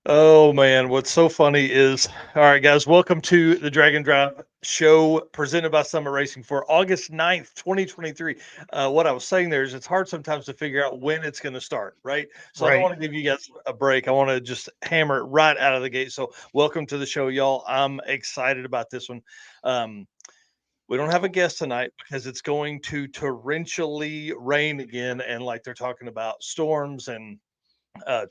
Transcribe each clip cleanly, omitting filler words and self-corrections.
Oh man, what's so funny is, all right, guys, welcome to the Dragon Drive show presented by Summit Racing for August 9th, 2023. What I was saying there is it's hard sometimes to figure out when it's going to start, right? So I don't Right. want to give you guys a break. I want to just hammer it right out of the gate. So welcome to the show, y'all. I'm excited about this one. Um, we don't have a guest tonight because it's going to torrentially rain again, and like they're talking about storms and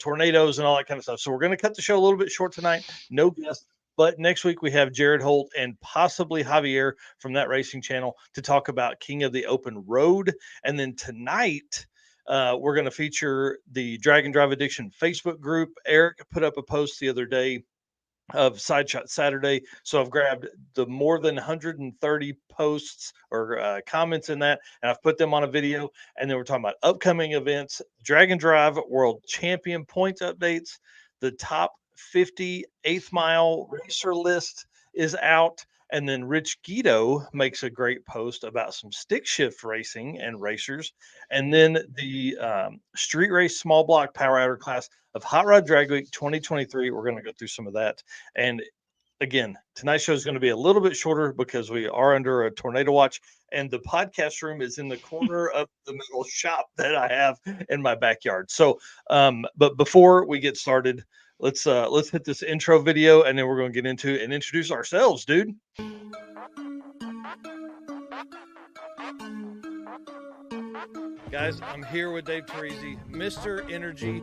tornadoes and all that kind of stuff. So we're going to cut the show a little bit short tonight. No guest. But next week we have Jared Holt and possibly Javier from that racing channel to talk about King of the Open Road. And then tonight we're going to feature the Dragon Drive Addiction Facebook group. Eric put up a post the other day of Side Shot Saturday. So I've grabbed the more than 130 posts or comments in that, and I've put them on a video. And then we're talking about upcoming events, Dragon Drive World Champion points updates, the top 50 eighth mile racer list is out. And then Rich Guido makes a great post about some stick shift racing and racers. And then the street race small block power outer class of Hot Rod Drag Week 2023. We're going to go through some of that. And again, tonight's show is going to be a little bit shorter because we are under a tornado watch, and the podcast room is in the corner of the metal shop that I have in my backyard. So, but before we get started, let's hit this intro video, and then we're going to get into and introduce ourselves, dude. Guys, I'm here with Dave Teresi, Mr. Energy.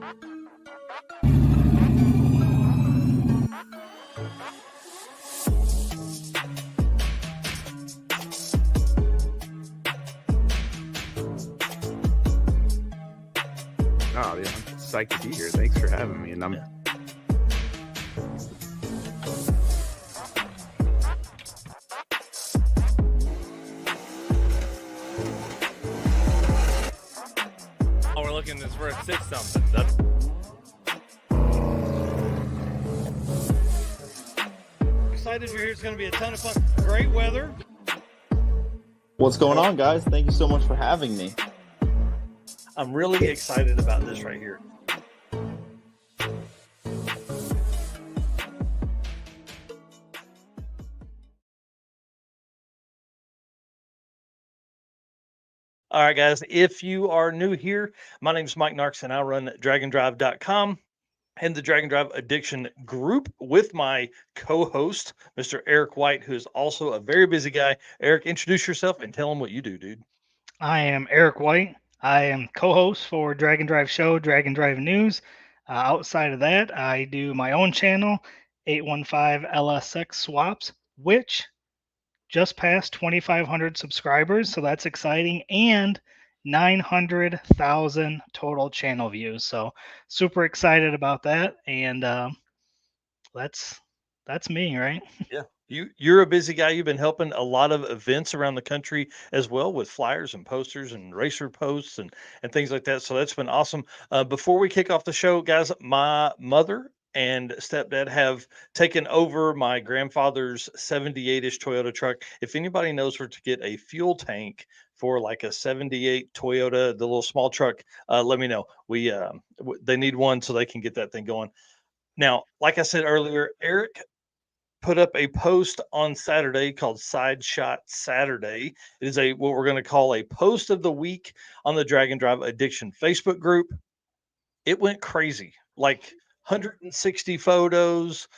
Oh, yeah, I'm psyched to be here. Thanks for having me. And I'm Oh, we're looking this for a 6 something. That's Excited you're here. It's going to be a ton of fun. Great weather. What's going on, guys? Thank you so much for having me. I'm really excited about this right here. All right, guys, if you are new here, my name is Mike Narks, and I run DragonDrive.com and the Dragon Drive Addiction group with my co-host, Mr. Eric White, who is also a very busy guy. Eric, introduce yourself and tell them what you do, dude. I am Eric White. I am co-host for Dragon Drive Show, Dragon Drive News. Outside of that, I do my own channel, 815 LSX Swaps, which just passed 2,500 subscribers, so that's exciting, and 900,000 total channel views. So super excited about that, and that's me, right? Yeah. You're a busy guy. You've been helping a lot of events around the country as well with flyers and posters and racer posts and things like that. So that's been awesome. Before we kick off the show, guys, my mother and stepdad have taken over my grandfather's 78-ish Toyota truck. If anybody knows where to get a fuel tank for like a 78 Toyota, the little small truck, let me know. They need one so they can get that thing going. Now, like I said earlier, Eric put up a post on Saturday called Side Shot Saturday. It is what we're going to call a post of the week on the Dragon Drive Addiction Facebook group. It went crazy, like 160 photos,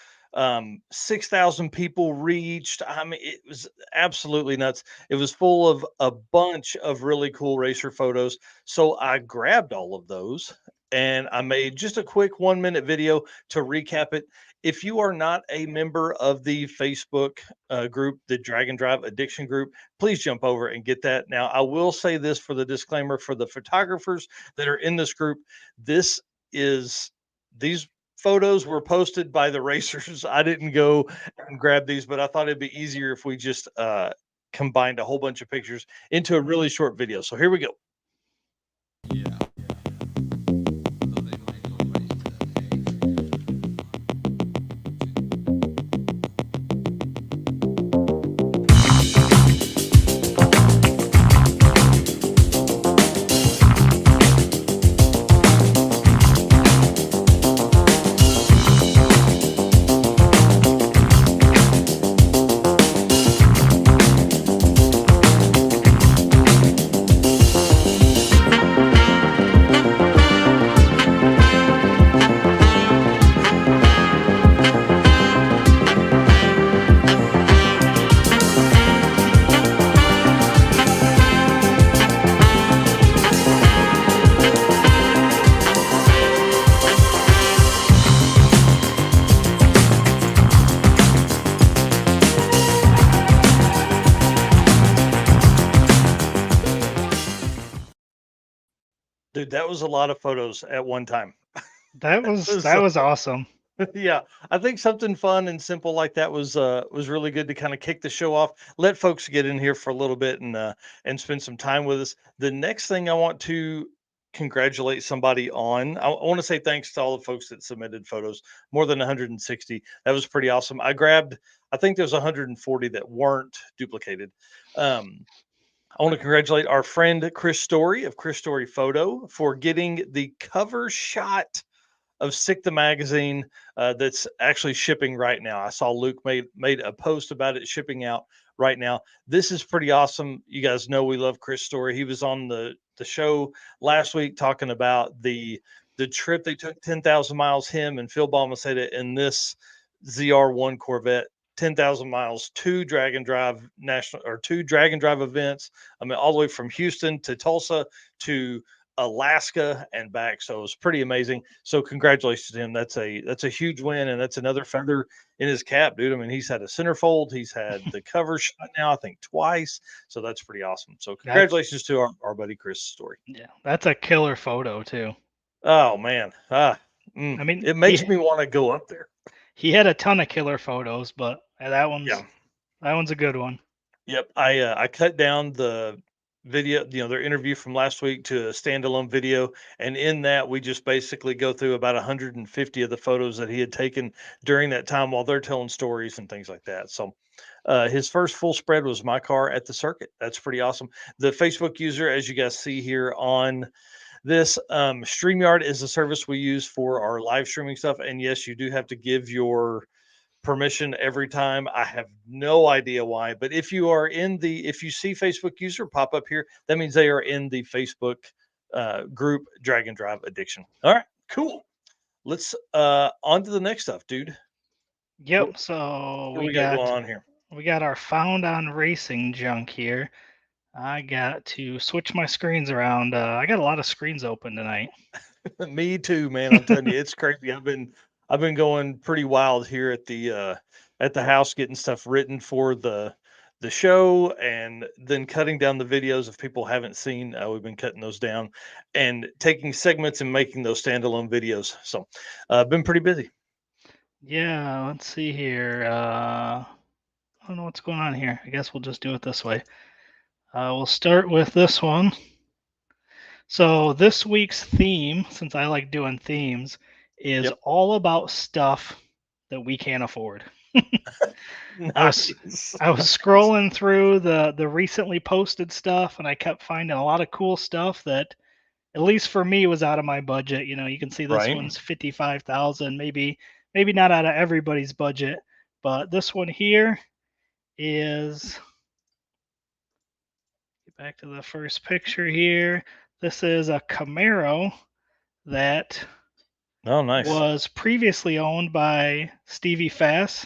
6,000 people reached. I mean, it was absolutely nuts. It was full of a bunch of really cool racer photos. So I grabbed all of those and I made just a quick 1-minute video to recap it. If you are not a member of the Facebook group, the Dragon Drive Addiction group, please jump over and get that. Now, I will say this for the disclaimer for the photographers that are in this group. These photos were posted by the racers. I didn't go and grab these, but I thought it'd be easier if we just combined a whole bunch of pictures into a really short video. So here we go. Dude, that was a lot of photos at one time. That was So, awesome. yeah, I think something fun and simple like that was really good to kind of kick the show off. Let folks get in here for a little bit and spend some time with us. The next thing I want to congratulate somebody on, I want to say thanks to all the folks that submitted photos, more than 160. That was pretty awesome. I think there's 140 that weren't duplicated. I want to congratulate our friend Chris Story of Chris Story Photo for getting the cover shot of Sick the Magazine that's actually shipping right now. I saw Luke made a post about it shipping out right now. This is pretty awesome. You guys know we love Chris Story. He was on the show last week talking about the trip they took 10,000 miles, him and Phil Balmaceda in this ZR1 Corvette. 10,000 miles, two drag and drive events. I mean, all the way from Houston to Tulsa to Alaska and back. So it was pretty amazing. So congratulations to him. That's a huge win, and that's another feather in his cap, dude. I mean, he's had a centerfold, he's had the cover shot now, I think twice. So that's pretty awesome. So congratulations to our buddy Chris Story. Yeah, that's a killer photo too. Oh man. I mean, it makes me want to go up there. He had a ton of killer photos, but that Yeah. one's a good one. Yep. I cut down the video, their interview from last week to a standalone video. And in that, we just basically go through about 150 of the photos that he had taken during that time while they're telling stories and things like that. So his first full spread was my car at the circuit. That's pretty awesome. The Facebook user, as you guys see here on this, StreamYard is a service we use for our live streaming stuff. And yes, you do have to give your permission every time. I have no idea why, but if you see Facebook user pop up here, that means they are in the Facebook group Drag and Drive Addiction. All right, cool. Let's on to the next stuff, dude. Yep. So What we got going on here? We got our Found on Racing junk here. I got to switch my screens around. I got a lot of screens open tonight. Me too, man. I'm telling you, it's crazy. I've been going pretty wild here at the house, getting stuff written for the show, and then cutting down the videos if people haven't seen. We've been cutting those down and taking segments and making those standalone videos. So, been pretty busy. Yeah, let's see here. I don't know what's going on here. I guess we'll just do it this way. We'll start with this one. So this week's theme, since I like doing themes, is all about stuff that we can't afford. Nice. I was scrolling through the recently posted stuff, and I kept finding a lot of cool stuff that, at least for me, was out of my budget. You can see this one's 55,000, maybe not out of everybody's budget, but this one here is, get back to the first picture here. This is a Camaro that was previously owned by Stevie Fass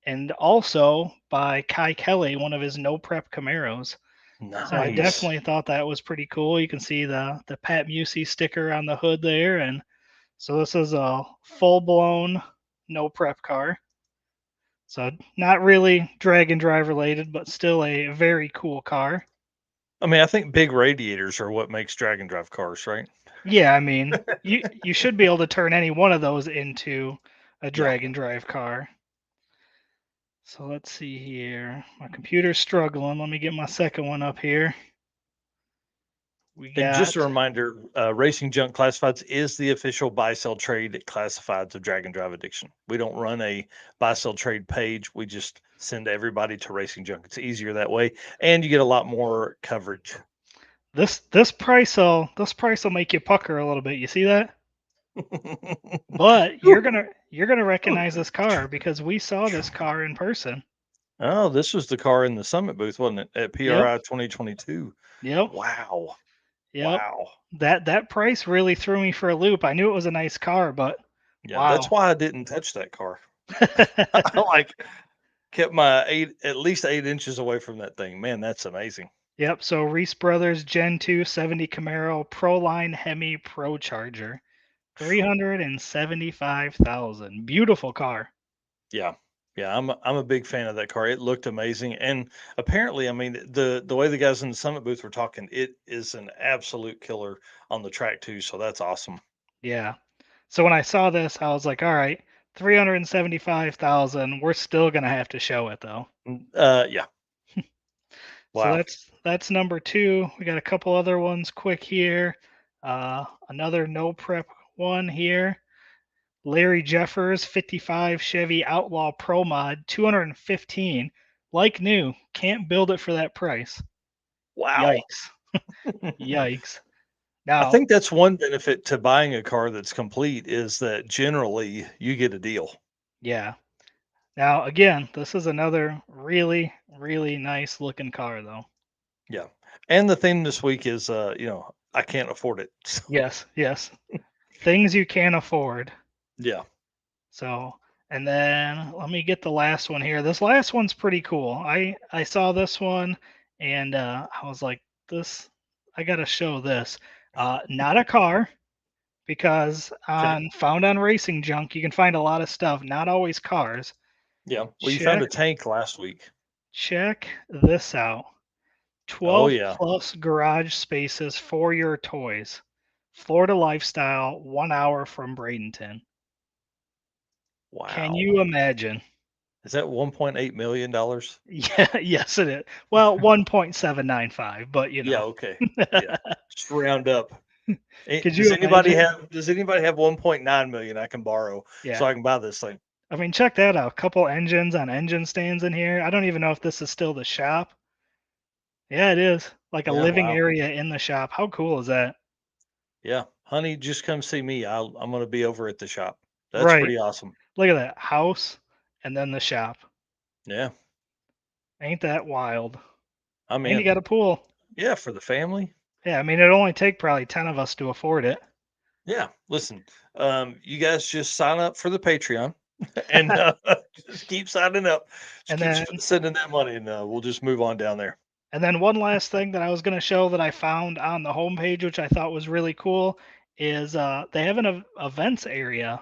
and also by Kai Kelly, one of his no prep Camaros. Nice. So I definitely thought that was pretty cool. You can see the Pat Musey sticker on the hood there, and so this is a full-blown no prep car. So not really drag and drive related, but still a very cool car. I mean, I think big radiators are what makes drag and drive cars, right? Yeah, I mean, you should be able to turn any one of those into a drag and drive car. So let's see here. My computer's struggling. Let me get my second one up here. And just a reminder, Racing Junk Classifieds is the official buy-sell trade classifieds of Drag and Drive Addiction. We don't run a buy-sell trade page. We just send everybody to Racing Junk. It's easier that way, and you get a lot more coverage. This price will make you pucker a little bit. You see that? But you're gonna recognize this car because we saw this car in person. Oh, this was the car in the Summit booth, wasn't it? At PRI 2022. Yep. Wow. Yep. Wow. That price really threw me for a loop. I knew it was a nice car, but yeah, that's why I didn't touch that car. I kept my at least 8 inches away from that thing. Man, that's amazing. Yep. So Reese Brothers Gen 2 70 Camaro Pro Line Hemi Pro Charger, 375,000. Beautiful car. Yeah. Yeah, I'm a big fan of that car. It looked amazing, and apparently, I mean, the way the guys in the Summit booth were talking, it is an absolute killer on the track too. So that's awesome. Yeah. So when I saw this, I was like, all right, 375,000. We're still gonna have to show it though. Yeah. So Wow. that's number two. We got a couple other ones quick here. Another no prep one here. Larry Jeffers 55 Chevy Outlaw Pro Mod 215, like new. Can't build it for that price. Wow. Yikes! Yikes! I Now, think that's one benefit to buying a car that's complete is that generally you get a deal. yeah. Now again, this is another really really nice looking car though. Yeah. And the thing this week is, I can't afford it. So, Yes, yes. Things you can't afford. yeah. So, and then let me get the last one here. This last one's pretty cool. I saw this one and I was like, this I gotta show this. Not a car because Okay. on Found on Racing Junk you can find a lot of stuff. Not always cars. Yeah. Well, you found Check a tank last week. check this out. Oh 12 yeah. plus garage spaces for your toys. Florida Lifestyle, 1 hour from Bradenton. Can Wow. you imagine? Is that $1.8 million? Yeah, yes, it is. Well, 1.795, but you Yeah. know. Okay. Yeah. Just round up. Could Does you anybody imagine? have 1.9 million I can borrow Yeah. so I can buy this thing? I mean, check that out. Couple engines on engine stands in here. I don't even know if this is still the shop. Yeah, it is. Like a Yeah. living Wow. area in the shop. How cool is that? Yeah. Honey, just come see me. I'm going to be over at the shop. That's Right. pretty awesome. Look at that. House and then the shop. Yeah. Ain't that wild? I'm And you in. got a pool. Yeah. For the family. Yeah, I mean, it'd only take probably 10 of us to afford it. Yeah. Listen, you guys just sign up for the Patreon and just keep signing up. Just And keep then sending that money and we'll just move on down there. And then one last thing that I was going to show that I found on the homepage, which I thought was really cool, is they have an events area.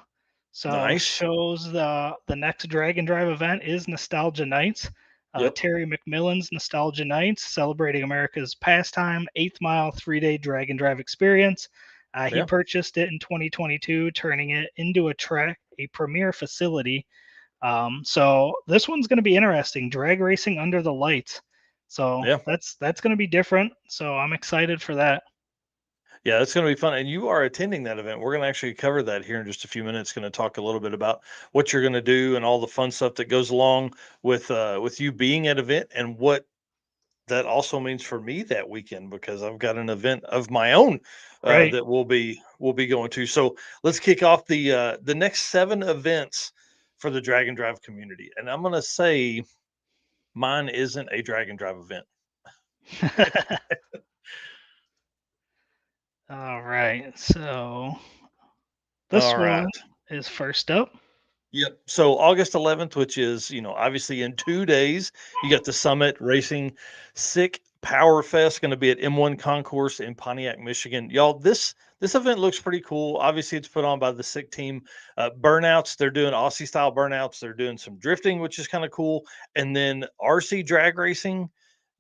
So Nice. shows the next Drag and Drive event is Nostalgia Nights. Yep. Terry McMillan's Nostalgia Nights, celebrating America's pastime, 8th mile, 3-day Drag and Drive experience. He Yeah. purchased it in 2022, turning it into a premier facility. So this one's going to be interesting. Drag racing under the lights. So Yeah. that's going to be different. So I'm excited for that. Yeah, it's going to be fun. And you are attending that event. We're going to actually cover that here in just a few minutes. Going to talk a little bit about what you're going to do and all the fun stuff that goes along with you being at event and what that also means for me that weekend because I've got an event of my own Right. that we'll be going to. So let's kick off the next 7 events for the Drag and Drive community. And I'm going to say mine isn't a Drag and Drive event. All right. So this All one right. is first up. Yep. So August 11th, which is, obviously in 2 days, you got the Summit Racing Sick Power Fest going to be at M1 Concourse in Pontiac, Michigan. Y'all, this event looks pretty cool. Obviously, it's put on by the Sick team. Burnouts, they're doing Aussie style burnouts. They're doing some drifting, which is kind of cool. And then RC drag racing,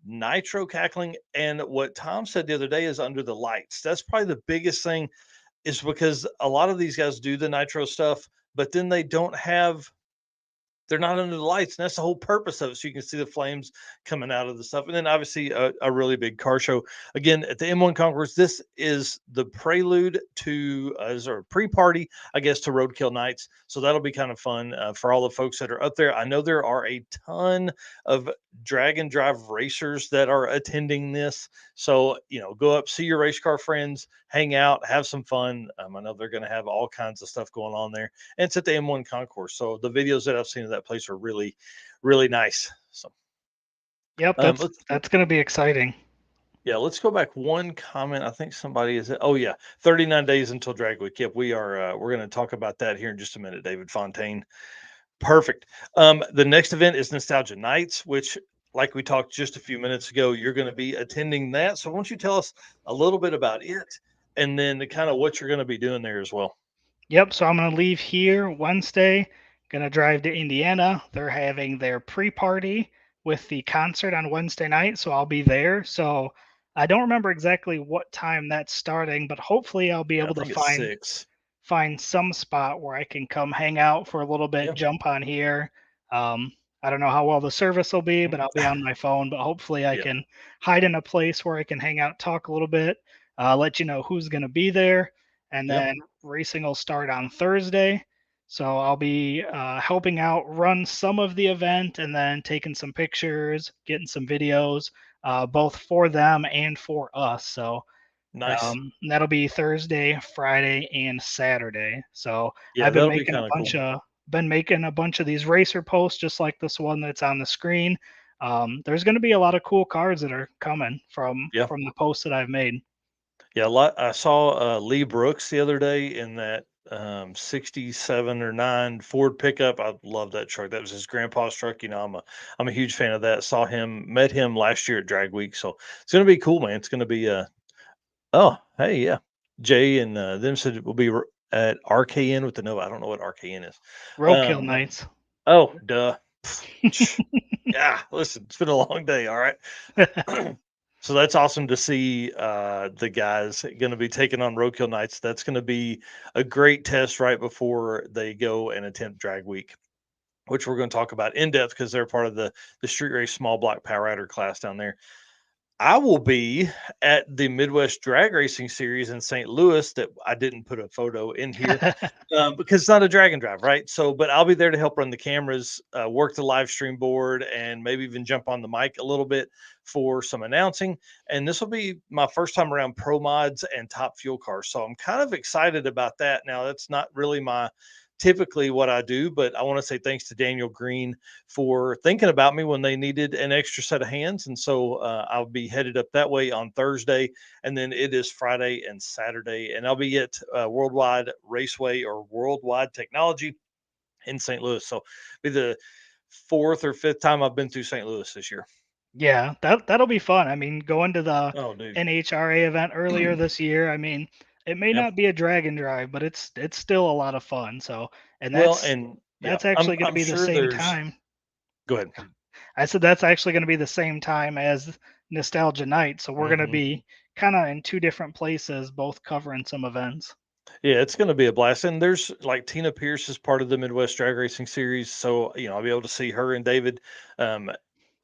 nitro cackling, and what Tom said the other day is under the lights. That's probably the biggest thing is because a lot of these guys do the nitro stuff, but then they're not under the lights, and that's the whole purpose of it. So you can see the flames coming out of the stuff, and then obviously a really big car show again at the M1 Concourse. This is the prelude to, is there a pre-party, I guess, to Roadkill Nights. So that'll be kind of fun for all the folks that are up there. I know there are a ton of drag and drive racers that are attending this. So go up, see your race car friends, hang out, have some fun. I know they're going to have all kinds of stuff going on there, and it's at the M1 Concourse. So the videos that I've seen of that place are really, really nice. So, Yep, that's going to be exciting. yeah, let's go back one comment. I think somebody is. Oh yeah, 39 days until Drag Week. Yep, we are. We're going to talk about that here in just a minute. David Fontaine. Perfect. The next event is Nostalgia Nights, which, like we talked just a few minutes ago, you're going to be attending that. So, why don't you tell us a little bit about it, and then kind of what you're going to be doing there as well? Yep. So I'm going to leave here Wednesday, Gonna drive to Indiana. They're having their pre-party with the concert on Wednesday night, so I'll be there. So I don't remember exactly what time that's starting, but hopefully I'll be Yeah, I able to think it's find 6. some spot where I can come hang out for a little bit, Yeah. jump on here. Um, I don't know how well the service will be, but I'll be on my phone. But hopefully I Yeah. can hide in a place where I can hang out, talk a little bit, let you know who's going to be there. And Yep. then racing will start on Thursday. So I'll be helping out run some of the event and then taking some pictures, getting some videos, both for them and for us. So Nice. and that'll be Thursday, Friday, and Saturday. So Yeah, I've been that'll be making a kind of cool. bunch of these racer posts, just like this one that's on the screen. There's going to be a lot of cool cards that are coming Yeah. from the posts that I've made. Yeah, a lot. I saw Lee Brooks the other day in that 67 or 9 Ford pickup. I love that truck. That was his grandpa's truck. I'm a huge fan of that. Met him last year at Drag Week. So it's gonna be cool, man. It's gonna be oh, hey, yeah. Jay and them said we'll be at RKN with the Nova. I don't know what RKN is. Roadkill Um, nights. oh, duh. Yeah, listen, it's been a long day. All right. So that's awesome to see the guys going to be taking on Roadkill Nights. That's going to be a great test right before they go and attempt Drag Week, which we're going to talk about in depth because they're part of the street race small block power rider class down there. I will be at the Midwest Drag Racing Series in St. Louis that I didn't put a photo in here because it's not a drag and drive, right? So, but I'll be there to help run the cameras, work the live stream board, and maybe even jump on the mic a little bit for some announcing. And this will be my first time around Pro Mods and Top Fuel Cars. So I'm kind of excited about that. Now, that's not really my typically what I do, but I want to say thanks to Daniel Green for thinking about me when they needed an extra set of hands. And so I'll be headed up that way on Thursday. And then it is Friday and Saturday. And I'll be at Worldwide Raceway or Worldwide Technology in St. Louis. So be the 4th or 5th time I've been through St. Louis this year. Yeah, that'll be fun. I mean, going to the Oh, dude. NHRA event earlier this year, I mean, it may Yeah. not be a drag and drive, but it's still a lot of fun. So, and Well, and yeah, that's actually going to I'm be the sure same there's, time. go ahead. I said that's actually going to be the same time as Nostalgia Night. So we're going to Mhm. be kind of in two different places, both covering some events. Yeah, it's going to be a blast. And there's like Tina Pierce is part of the Midwest Drag Racing Series. So, I'll be able to see her and David um,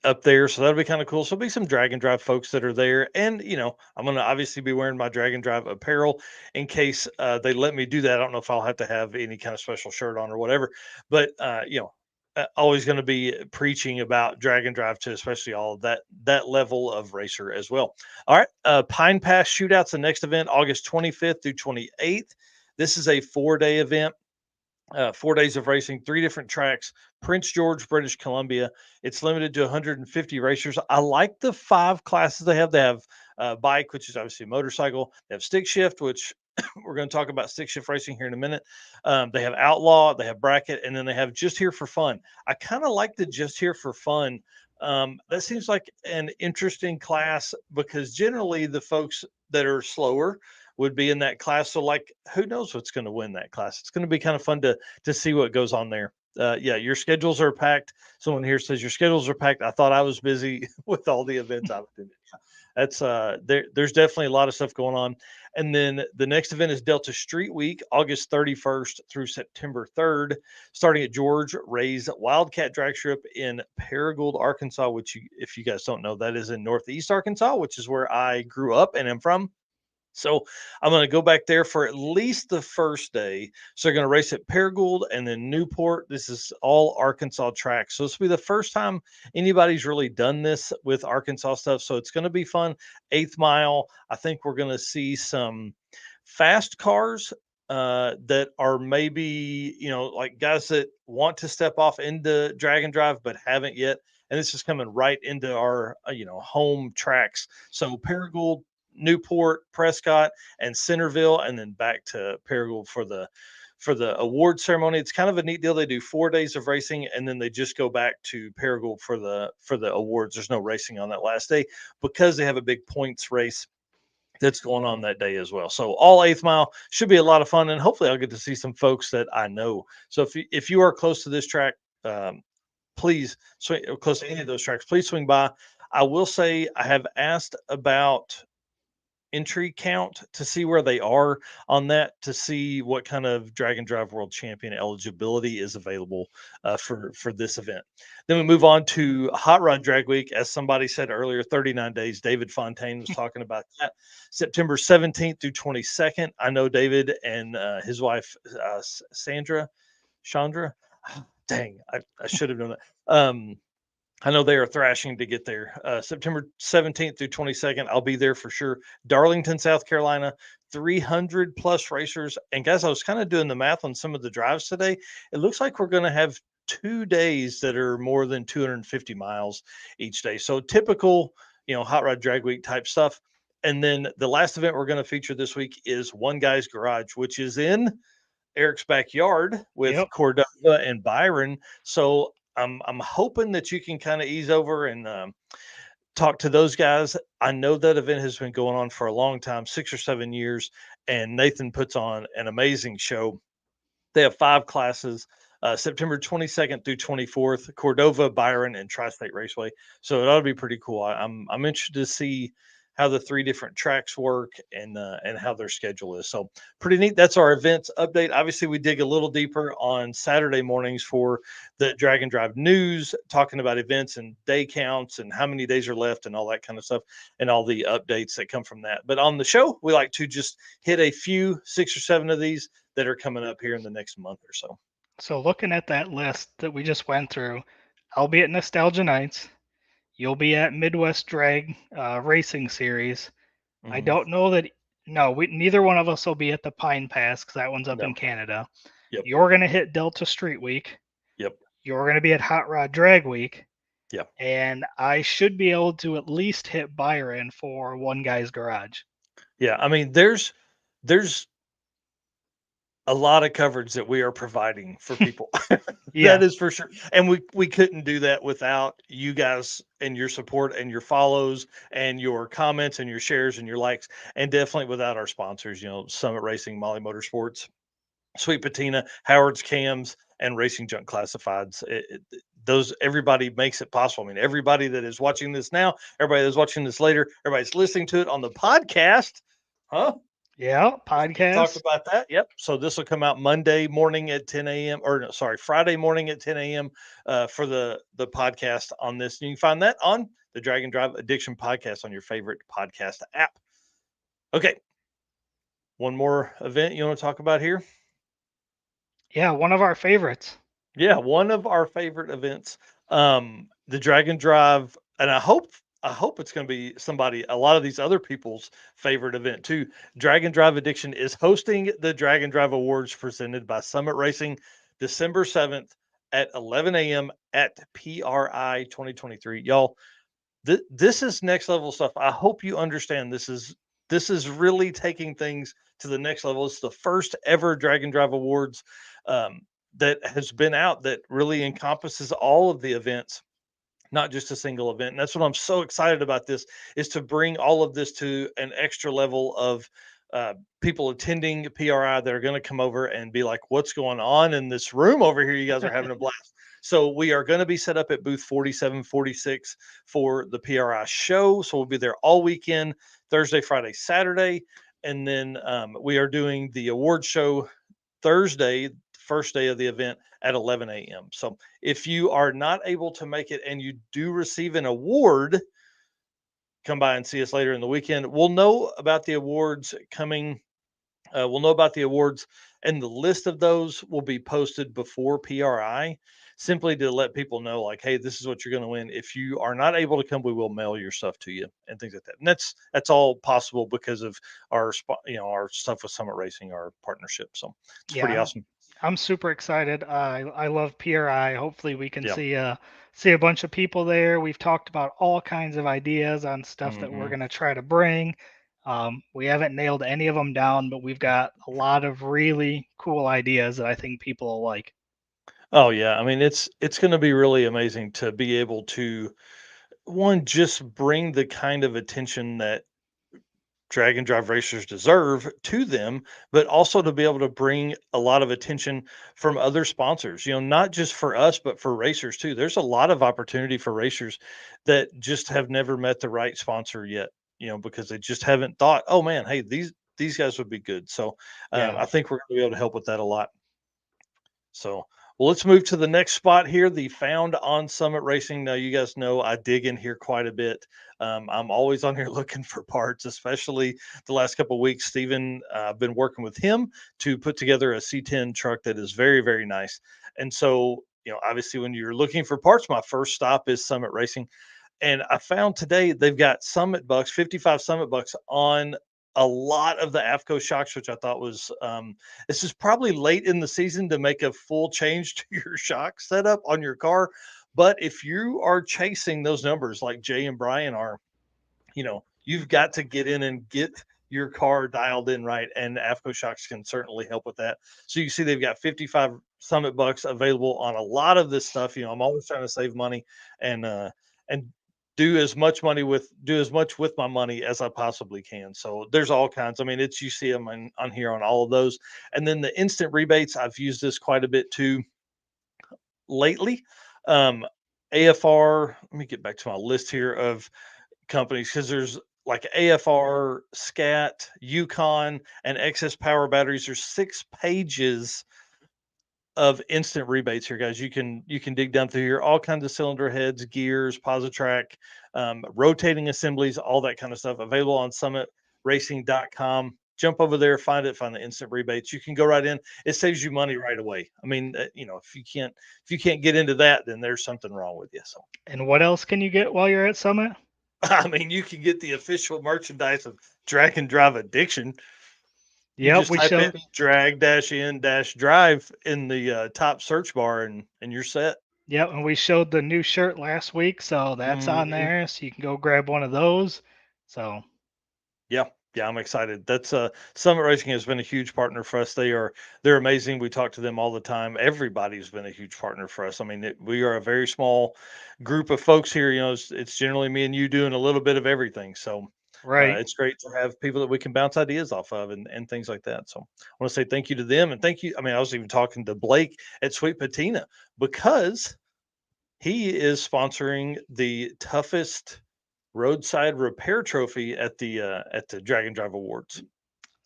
up there. So that'll be kind of cool. So there'll be some drag and drive folks that are there. And, I'm going to obviously be wearing my drag and drive apparel in case they let me do that. I don't know if I'll have to have any kind of special shirt on or whatever. But, always going to be preaching about drag and drive to especially all of that level of racer as well. All right. Pine Pass Shootouts, the next event, August 25th through 28th. This is a 4-day event. 4 days of racing, 3 different tracks, Prince George, British Columbia. It's limited to 150 racers. I like the 5 classes they have. They have bike, which is obviously a motorcycle. They have stick shift, which we're going to talk about stick shift racing here in a minute. They have outlaw, they have bracket, and then they have just here for fun. I kind of like the just here for fun. That seems like an interesting class because generally the folks that are slower would be in that class. So like, who knows what's going to win that class? It's going to be kind of fun to see what goes on there. Yeah, your schedules are packed. Someone here says your schedules are packed. I thought I was busy with all the events I've been. That's there's definitely a lot of stuff going on. And then the next event is Delta Street Week, August 31st through September 3rd, starting at George Ray's Wildcat Drag Strip in Paragould, Arkansas, which if you guys don't know, that is in Northeast Arkansas, which is where I grew up and am from. So I'm going to go back there for at least the first day. So they're going to race at Paragould and then Newport. This is all Arkansas tracks. So this will be the first time anybody's really done this with Arkansas stuff. So it's going to be fun. 8th mile. I think we're going to see some fast cars that are maybe, like guys that want to step off into drag and drive, but haven't yet. And this is coming right into our, home tracks. So Paragould, Newport, Prescott, and Centerville, and then back to Paragould for the award ceremony. It's kind of a neat deal. They do 4 days of racing, and then they just go back to Paragould for the awards. There's no racing on that last day because they have a big points race that's going on that day as well. So all 8th mile should be a lot of fun, and hopefully I'll get to see some folks that I know. So if you are close to this track, please swing close to any of those tracks. Please swing by. I will say I have asked about entry count to see where they are on that, to see what kind of drag and drive world champion eligibility is available for this event. Then we move on to hot rod drag week. As somebody said earlier, 39 days. David Fontaine was talking about that. September 17th through 22nd. I know David and his wife Chandra. Dang, I should have known that. I know they are thrashing to get there. September 17th through 22nd, I'll be there for sure. Darlington, South Carolina, 300 plus racers. And guys, I was kind of doing the math on some of the drives today. It looks like we're going to have 2 days that are more than 250 miles each day. So typical, hot rod drag week type stuff. And then the last event we're going to feature this week is One Guy's Garage, which is in Eric's backyard with Cordova and Byron. So I'm hoping that you can kind of ease over and talk to those guys. I know that event has been going on for a long time, 6 or 7 years, and Nathan puts on an amazing show. They have 5 classes, September 22nd through 24th, Cordova, Byron, and Tri-State Raceway. So it ought to be pretty cool. I'm interested to see how the 3 different tracks work and how their schedule is. So pretty neat. That's our events update. Obviously, we dig a little deeper on Saturday mornings for the Drag and Drive news, talking about events and day counts and how many days are left and all that kind of stuff and all the updates that come from that. But on the show, we like to just hit a few, 6 or 7 of these that are coming up here in the next month or so. So looking at that list that we just went through, I'll be at Nostalgia Nights. You'll be at Midwest Drag Racing Series. Mm-hmm. I don't know that. No, neither one of us will be at the Pine Pass because that one's up in Canada. Yep. You're going to hit Delta Street Week. Yep. You're going to be at Hot Rod Drag Week. Yep. And I should be able to at least hit Byron for One Guy's Garage. Yeah, I mean, there's a lot of coverage that we are providing for people. That is for sure. And we couldn't do that without you guys and your support and your follows and your comments and your shares and your likes, and definitely without our sponsors, Summit Racing, Molly Motorsports, Sweet Patina, Howard's Cams, and Racing Junk Classifieds. Everybody makes it possible. I mean, everybody that is watching this now, everybody that's watching this later, everybody's listening to it on the podcast. Huh? Yeah, podcast. Talked about that. Yep. So this will come out Monday morning at 10 a.m. or no, sorry, Friday morning at 10 a.m. For the podcast on this. And you can find that on the Drag and Drive Addiction podcast on your favorite podcast app. Okay. One more event you want to talk about here? Yeah, one of our favorites. Yeah, one of our favorite events. The Drag and Drive, and I hope it's going to be a lot of these other people's favorite event too. Drag and Drive Addiction is hosting the Drag and Drive Awards presented by Summit Racing, December 7th at 11 a.m. at PRI 2023. Y'all, this is next level stuff. I hope you understand this is really taking things to the next level. It's the first ever Drag and Drive Awards that has been out that really encompasses all of the events, not just a single event. And that's what I'm so excited about this, is to bring all of this to an extra level of people attending PRI that are going to come over and be like, what's going on in this room over here? You guys are having a blast. So we are going to be set up at booth 4746 for the PRI show. So we'll be there all weekend, Thursday, Friday, Saturday. And then we are doing the award show Thursday, first day of the event at 11 a.m. So if you are not able to make it and you do receive an award, come by and see us later in the weekend. We'll know about the awards coming. We'll know about the awards, and the list of those will be posted before PRI, simply to let people know, like, hey, this is what you're going to win. If you are not able to come, we will mail your stuff to you and things like that. And that's all possible because of our stuff with Summit Racing, our partnership. So it's pretty awesome. I'm super excited. I love PRI. Hopefully we can see a bunch of people there. We've talked about all kinds of ideas on stuff that we're going to try to bring. We haven't nailed any of them down, but we've got a lot of really cool ideas that I think people will like. Oh yeah. I mean, it's going to be really amazing to be able to, just bring the kind of attention that drag and drive racers deserve to them, but also to be able to bring a lot of attention from other sponsors, not just for us, but for racers too. There's a lot of opportunity for racers that just have never met the right sponsor yet, because they just haven't thought, oh man, hey, these guys would be good. So Yeah. I think we're going to be able to help with that a lot. So, well, let's move to the next spot here, the Found on Summit Racing. Now, you guys know I dig in here quite a bit. I'm always on here looking for parts, especially the last couple of weeks. Steven, I've been working with him to put together a C10 truck that is very, very nice. And so, obviously, when you're looking for parts, my first stop is Summit Racing. And I found today they've got Summit Bucks, 55 Summit Bucks on a lot of the AFCO shocks, which I thought was this is probably late in the season to make a full change to your shock setup on your car. But if you are chasing those numbers like Jay and Brian are, you've got to get in and get your car dialed in right. And AFCO shocks can certainly help with that. So you see they've got 55 Summit Bucks available on a lot of this stuff. I'm always trying to save money and do as much with my money as I possibly can. So there's all kinds. I mean, you see them on here on all of those. And then the instant rebates, I've used this quite a bit too lately. AFR, let me get back to my list here of companies, because there's like AFR, SCAT, Yukon, and Excess Power Batteries. There's 6 pages of instant rebates here, guys. You can dig down through here, all kinds of cylinder heads, gears, Positrack, rotating assemblies, all that kind of stuff available on summitracing.com. Jump over there, find the instant rebates. You can go right in. It saves you money right away. I mean, if you can't get into that, then there's something wrong with you. So, And what else can you get while you're at Summit? I mean, you can get the official merchandise of Drag and Drive Addiction. You Yep, just we type showed. in drag-in-drive in the top search bar, and you're set. Yep, and we showed the new shirt last week, so that's on Mhm. there. So you can go grab one of those. So Yeah, I'm excited. That's Summit Racing has been a huge partner for us. They're amazing. We talk to them all the time. Everybody's been a huge partner for us. I mean, we are a very small group of folks here. It's generally me and you doing a little bit of everything. So right. it's great to have people that we can bounce ideas off of and things like that. So I want to say thank you to them, and thank you. I mean, I was even talking to Blake at Sweet Patina because he is sponsoring the toughest roadside repair trophy at the Drag and Drive Awards.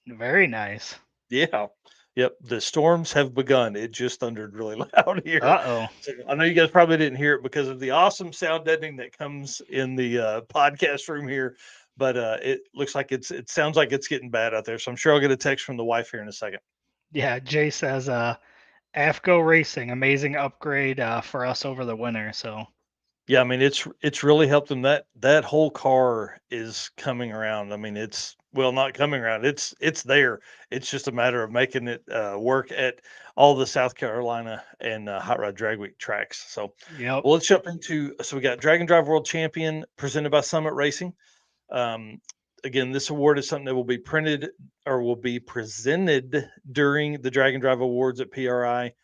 Very nice. Yeah. Yep. The storms have begun. It just thundered really loud here. Uh-oh. So I know you guys probably didn't hear it because of the awesome sound deadening that comes in the podcast room here. But it looks like it sounds like it's getting bad out there. So I'm sure I'll get a text from the wife here in a second. Yeah, Jay says AFCO Racing, amazing upgrade for us over the winter. So Yeah, I mean it's really helped them. That whole car is coming around. I mean, it's not coming around. It's there. It's just a matter of making it work at all the South Carolina and Hot Rod Drag Week tracks. So, yep. well, let's jump into. So we got Drag and Drive World Champion presented by Summit Racing. Um, Again, this award is something that will be printed or will be presented during the Drag and Drive Awards at PRI.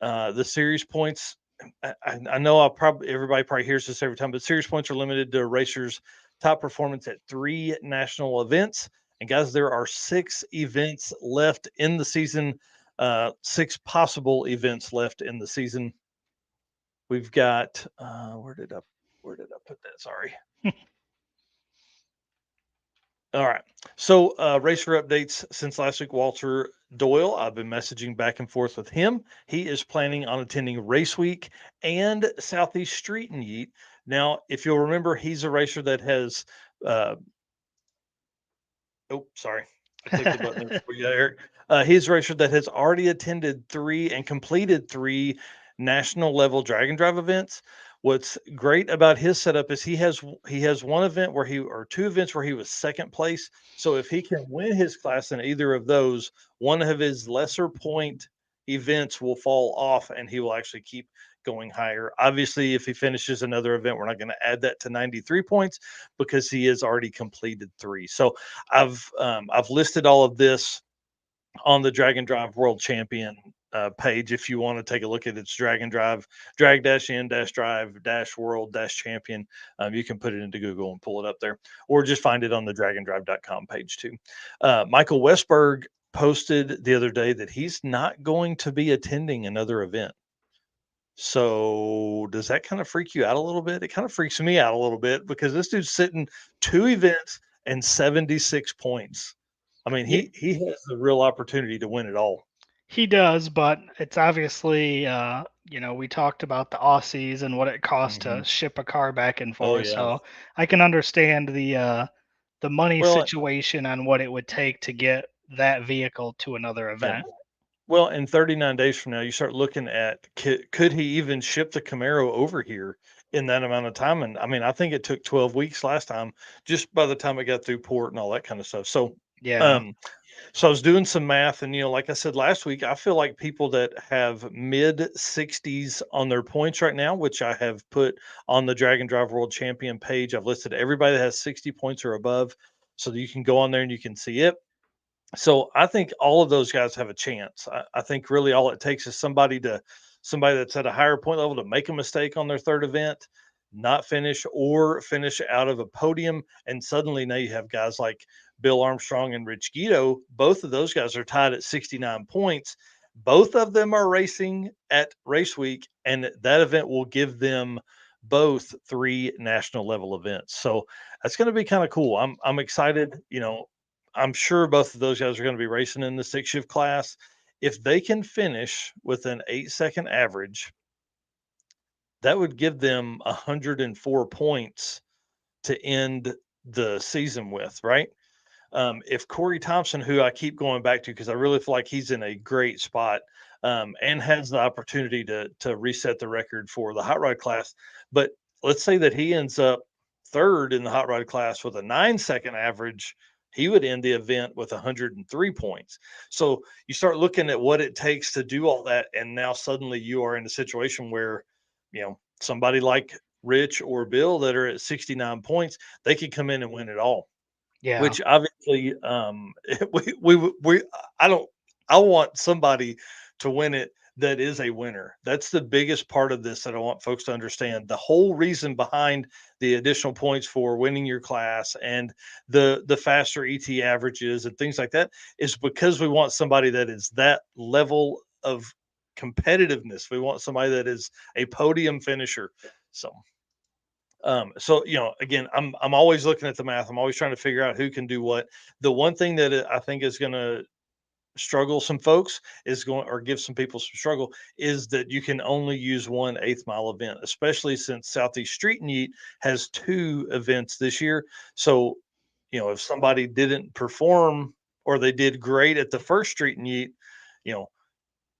The series points, I know everybody probably hears this every time, but series points are limited to racers' top performance at 3 national events. And guys, there are 6 events left in the season, 6 possible events left in the season. We've got where did I put that? Sorry. All right. So, racer updates since last week. Walter Doyle, I've been messaging back and forth with him. He is planning on attending Race Week and Southeast Street and Yeet. Now, if you'll remember, he's a racer that has. Oh, sorry. I clicked the button there for you, Eric. He's a racer that has already attended 3 and completed 3 national level drag and drive events. What's great about his setup is he has one event or 2 events where he was second place. So if he can win his class in either of those, one of his lesser point events will fall off and he will actually keep going higher. Obviously, if he finishes another event, we're not going to add that to 93 points because he has already completed 3. So I've listed all of this on the Drag and Drive World Champion page if you want to take a look at its drag and drive, drag-in-drive-world-champion. You can put it into Google and pull it up there, or just find it on the dragandrive.com page too. Michael Westberg posted the other day that he's not going to be attending another event. So does that kind of freak you out a little bit? It kind of freaks me out a little bit because this dude's sitting 2 events and 76 points. I mean, he has the real opportunity to win it all. He does, but it's obviously, we talked about the Aussies and what it costs to ship a car back and forth. yeah. So I can understand the money Well, situation on what it would take to get that vehicle to another event. Well, in 39 days from now, you start looking at could he even ship the Camaro over here in that amount of time? And I mean, I think it took 12 weeks last time, just by the time it got through port and all that kind of stuff. So, Yeah. So I was doing some math, and like I said last week, I feel like people that have mid 60s on their points right now, which I have put on the Drag and Drive World Champion page, I've listed everybody that has 60 points or above, so that you can go on there and you can see it. So I think all of those guys have a chance. I think really all it takes is somebody that's at a higher point level to make a mistake on their third event, not finish, or finish out of a podium, and suddenly now you have guys like Bill Armstrong and Rich Guido. Both of those guys are tied at 69 points. Both of them are racing at race week, and that event will give them both 3 national level events. So that's going to be kind of cool. I'm excited. I'm sure both of those guys are going to be racing in the 6-shift class. If they can finish with an 8-second average, that would give them 104 points to end the season with, right? If Corey Thompson, who I keep going back to because I really feel like he's in a great spot and has the opportunity to reset the record for the hot rod class, but let's say that he ends up third in the hot rod class with a 9-second average, he would end the event with 103 points. So you start looking at what it takes to do all that, and now suddenly you are in a situation where, somebody like Rich or Bill that are at 69 points, they could come in and win it all. Yeah. Which obviously, I want somebody to win it that is a winner. That's the biggest part of this that I want folks to understand. The whole reason behind the additional points for winning your class and the faster ET averages and things like that is because we want somebody that is that level of competitiveness. We want somebody that is a podium finisher. So again, I'm always looking at the math. I'm always trying to figure out who can do what. The one thing that I think is going to struggle some folks or give some people some struggle is that you can only use one 1/8 mile event, especially since Southeast Street and Yeet has 2 events this year. So, if somebody didn't perform or they did great at the first Street and Yeet,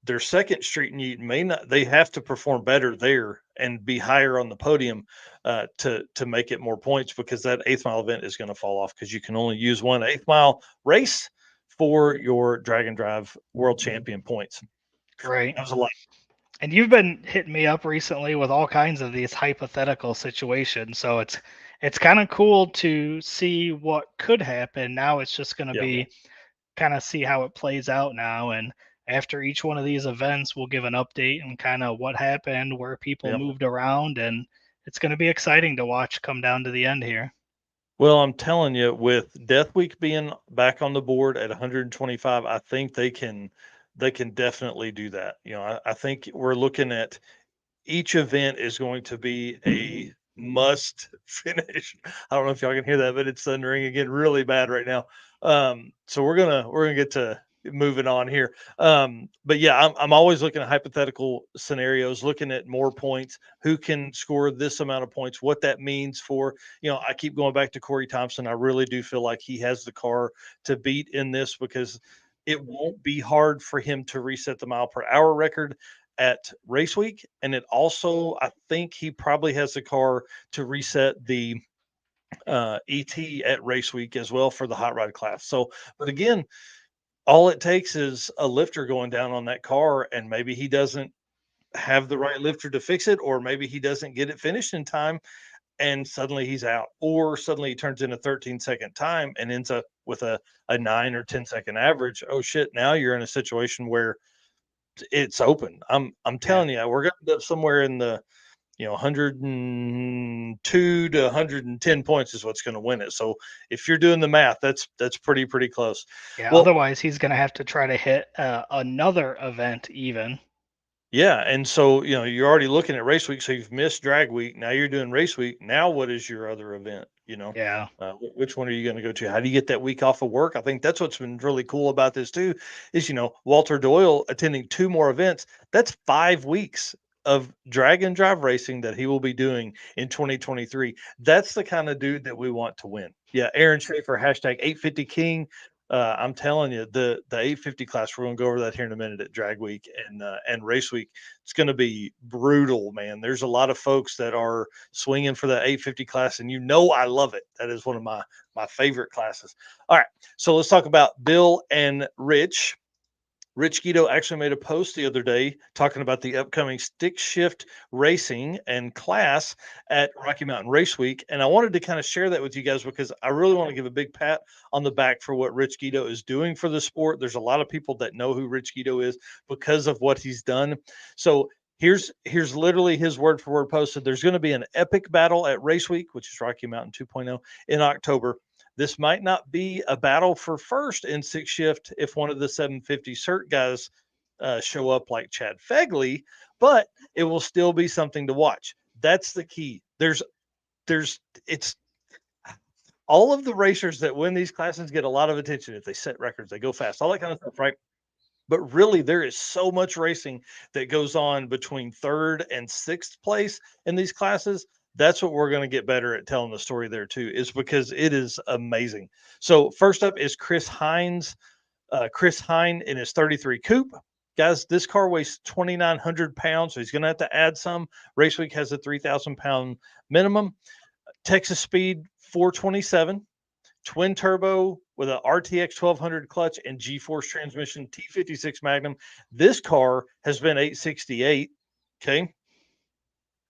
their second Street and Yeet they have to perform better there and be higher on the podium to make it more points, because that 1/8 mile event is going to fall off because you can only use one 1/8 mile race for your Drag and Drive World Champion points. Right. That was a lot. And you've been hitting me up recently with all kinds of these hypothetical situations. So it's kind of cool to see what could happen. Now it's just going to be kind of see how it plays out now. And after each one of these events, we'll give an update and kind of what happened, where people moved around. And it's going to be exciting to watch come down to the end here. Well, I'm telling you, with Death Week being back on the board at 125, I think they can definitely do that. I think we're looking at each event is going to be a must finish. I don't know if y'all can hear that, but it's thundering again really bad right now. So we're gonna get to moving on here. But yeah, I'm always looking at hypothetical scenarios, looking at more points, who can score this amount of points, what that means for, I keep going back to Corey Thompson. I really do feel like he has the car to beat in this, because it won't be hard for him to reset the mile per hour record at race week. And it also, I think he probably has the car to reset the ET at race week as well for the hot rod class. So, but again, all it takes is a lifter going down on that car, and maybe he doesn't have the right lifter to fix it, or maybe he doesn't get it finished in time, and suddenly he's out, or suddenly he turns in a 13-second time and ends up with a 9 or 10 second average. Oh shit, now you're in a situation where it's open. I'm telling you, we're going to end up somewhere in the 102 to 110 points is what's going to win it. So if you're doing the math, that's pretty close. Yeah. Well, Otherwise, he's going to have to try to hit another event even. yeah, and so you're already looking at race week, so you've missed drag week. Now you're doing race week. Now what is your other event? Yeah. Which one are you going to go to? How do you get that week off of work? I think that's what's been really cool about this too, is Walter Doyle attending 2 more events. That's 5 weeks of drag and drive racing that he will be doing in 2023. That's the kind of dude that we want to win. Yeah, Aaron Schaefer, #850 King. I'm telling you, the 850 class, we're going to go over that here in a minute at drag week and race week. It's going to be brutal, man. There's a lot of folks that are swinging for the 850 class, and I love it. That is one of my favorite classes. All right, so let's talk about Bill and Rich. Rich Guido actually made a post the other day talking about the upcoming stick shift racing and class at Rocky Mountain Race Week. And I wanted to kind of share that with you guys because I really want to give a big pat on the back for what Rich Guido is doing for the sport. There's a lot of people that know who Rich Guido is because of what he's done. So here's literally his word for word posted. There's going to be an epic battle at Race Week, which is Rocky Mountain 2.0 in October. This might not be a battle for first in stick shift if one of the 750 cert guys show up like Chad Fegley, but it will still be something to watch. That's the key. It's all of the racers that win these classes get a lot of attention if they set records, they go fast, all that kind of stuff, right? But really, there is so much racing that goes on between 3rd and 6th place in these classes. That's what we're going to get better at telling the story there too, is because it is amazing. So first up is Chris Hines. Chris Hine in his 33 coupe. Guys, this car weighs 2,900 pounds, so he's going to have to add some. Race Week has a 3,000 pound minimum. Texas Speed 427. Twin turbo with a RTX 1200 clutch and G-Force transmission, T56 Magnum. This car has been 868. Okay.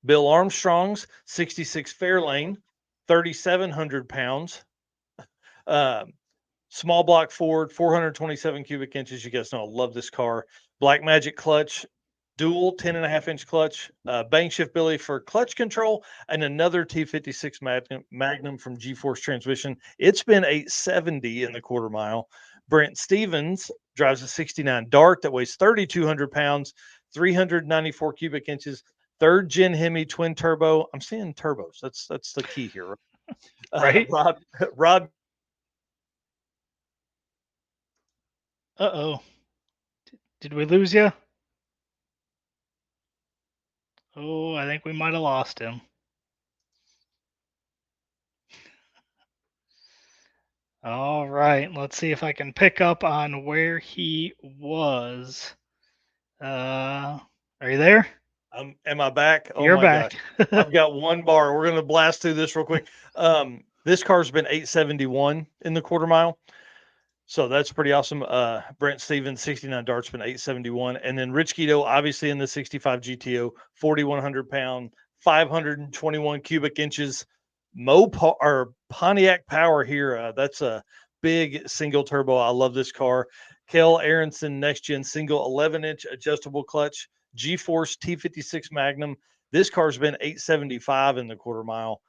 Bill Armstrong's 66 Fairlane, 3,700 pounds. Small block Ford, 427 cubic inches. You guys know I love this car. Black Magic clutch, dual 10.5-inch clutch, bang shift Billy for clutch control, and another T56 Magnum from G-Force transmission. It's been 870 in the quarter mile. Brent Stevens drives a 69 Dart that weighs 3,200 pounds, 394 cubic inches. 3rd gen Hemi twin turbo. I'm seeing turbos. That's the key here. Right. Rob. Uh-oh. Did we lose you? Oh, I think we might have lost him. All right, let's see if I can pick up on where he was. Are you there? Am I back? Oh You're my back. gosh. I've got one bar. We're going to blast through this real quick. This car's been 871 in the quarter mile. So that's pretty awesome. Brent Stevens, 69 Dart's been 871. And then Rich Guido, obviously in the 65 GTO, 4,100 pound, 521 cubic inches. Pontiac Power here. That's a big single turbo. I love this car. Kel Aronson, next gen single 11-inch adjustable clutch, G-Force T56 Magnum. This car's been 875 in the quarter mile.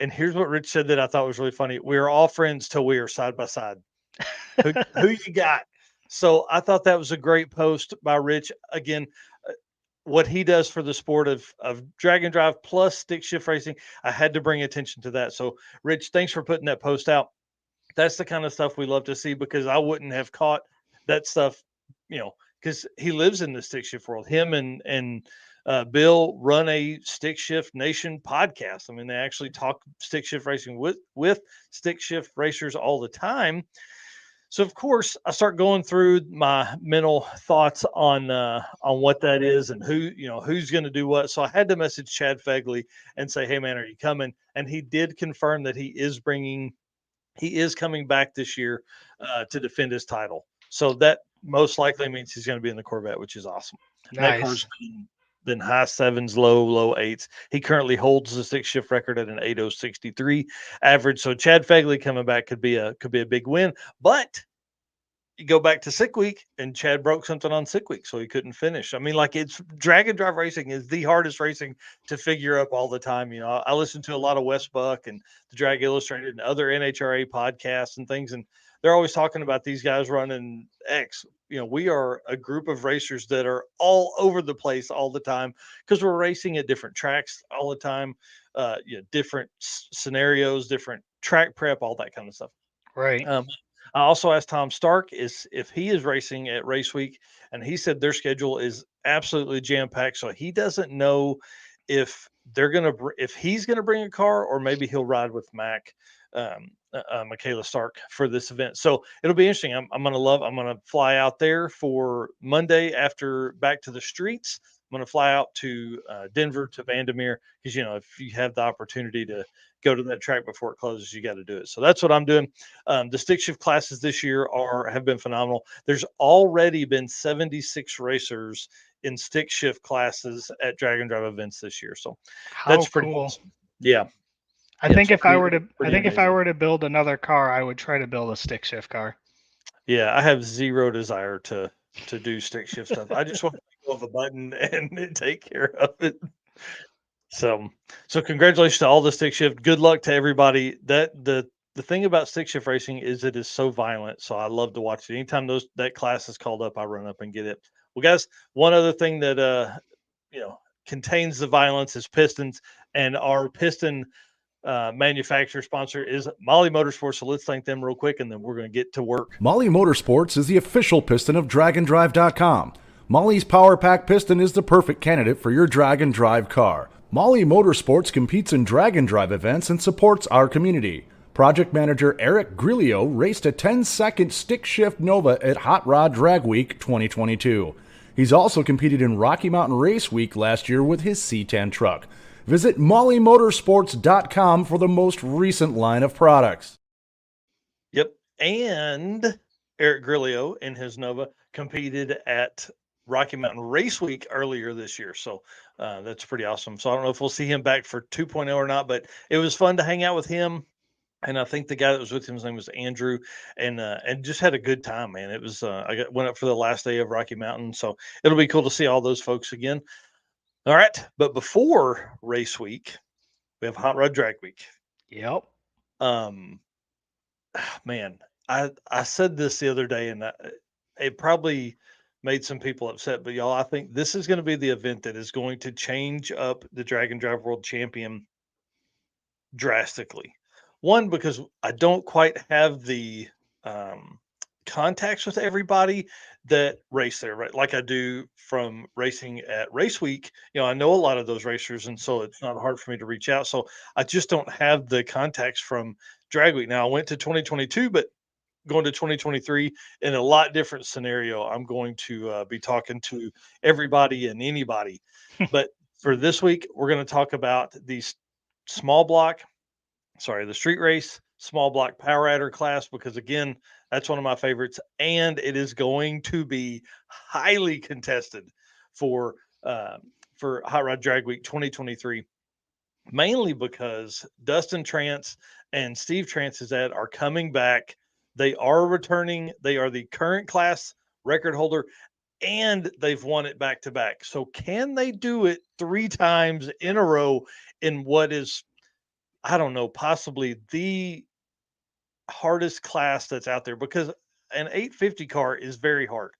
And here's what Rich said that I thought was really funny. We are all friends till we are side by side. Who you got? So I thought that was a great post by Rich. Again, what he does for the sport of drag and drive plus stick shift racing, I had to bring attention to that. So Rich, thanks for putting that post out. That's the kind of stuff we love to see, because I wouldn't have caught that stuff, because he lives in the stick shift world. Him and Bill run a Stick Shift Nation podcast. I mean, they actually talk stick shift racing with stick shift racers all the time. So of course I start going through my mental thoughts on what that is and who's going to do what. So I had to message Chad Fegley and say, "Hey man, are you coming?" And he did confirm that he is coming back this year to defend his title. So that most likely means he's going to be in the Corvette, which is awesome. Nice. That car's been high 7s, low 8s. He currently holds the stick shift record at an 8:063 average. So Chad Fegley coming back could be a big win. But you go back to sick week, and Chad broke something on sick week, so he couldn't finish. I mean, like, it's drag and drive racing is the hardest racing to figure up all the time. You know, I listen to a lot of Wes Buck and the Drag Illustrated and other NHRA podcasts and things, and they're always talking about these guys running X. You know, we are a group of racers that are all over the place all the time because we're racing at different tracks all the time, you know, different scenarios, different track prep, all that kind of stuff. Right. I also asked Tom Stark if he is racing at race week, and he said their schedule is absolutely jam packed. So he doesn't know if if he's gonna bring a car, or maybe he'll ride with Mac, Michaela Stark, for this event. So it'll be interesting. I'm gonna fly out there for Monday after Back to the Streets. I'm gonna fly out to Denver to Vandermeer, because you know, if you have the opportunity to go to that track before it closes, you got to do it. So that's what I'm doing. The stick shift classes this year have been phenomenal. There's already been 76 racers in stick shift classes at Drag and Drive events this year. So How that's pretty cool. awesome. Yeah. I Yeah, think it's if I pretty- were to, I pretty think if I amazing. were to build another car, I would try to build a stick shift car. Yeah, I have zero desire to do stick shift stuff. I just want to go of a button and take care of it. So congratulations to all the stick shift. Good luck to everybody. That the thing about stick shift racing is it is so violent. So I love to watch it. Anytime that class is called up, I run up and get it. Well, guys, one other thing that you know, contains the violence is pistons, and our piston manufacturer sponsor is Molly Motorsports. So let's thank them real quick, and then we're going to get to work. Molly Motorsports is the official piston of DragandDrive.com. Molly's Power Pack piston is the perfect candidate for your drag and drive car. Molly Motorsports competes in drag and drive events and supports our community. Project manager Eric Grillo raced a 10-second stick shift Nova at Hot Rod Drag Week 2022. He's also competed in Rocky Mountain Race Week last year with his C10 truck. Visit mollymotorsports.com for the most recent line of products. Yep. And Eric Grillo in his Nova competed at Rocky Mountain Race Week earlier this year. So that's pretty awesome. So I don't know if we'll see him back for 2.0 or not, but it was fun to hang out with him. And I think the guy that was with him, his name was Andrew, and just had a good time, man. It was went up for the last day of Rocky Mountain, so it'll be cool to see all those folks again. All right, but before race week, we have Hot Rod Drag Week. Yep. Man, I said this the other day, and it probably made some people upset, but y'all, I think this is going to be the event that is going to change up the Drag and Drive World Champion drastically. One, because I don't quite have the contacts with everybody that race there, right? Like I do from racing at Race Week. You know, I know a lot of those racers, and so it's not hard for me to reach out. So I just don't have the contacts from Drag Week. Now I went to 2022, but going to 2023 in a lot different scenario. I'm going to be talking to everybody and anybody. But for this week, we're going to talk about these the street race small block power adder class, because again, that's one of my favorites, and it is going to be highly contested for Hot Rod Drag Week 2023, mainly because Dustin Trance and Steve Transizad are coming back. They are returning. They are the current class record holder, and they've won it back to back. So can they do it 3 times in a row in what is, I don't know, possibly the hardest class that's out there? Because an 850 car is very hard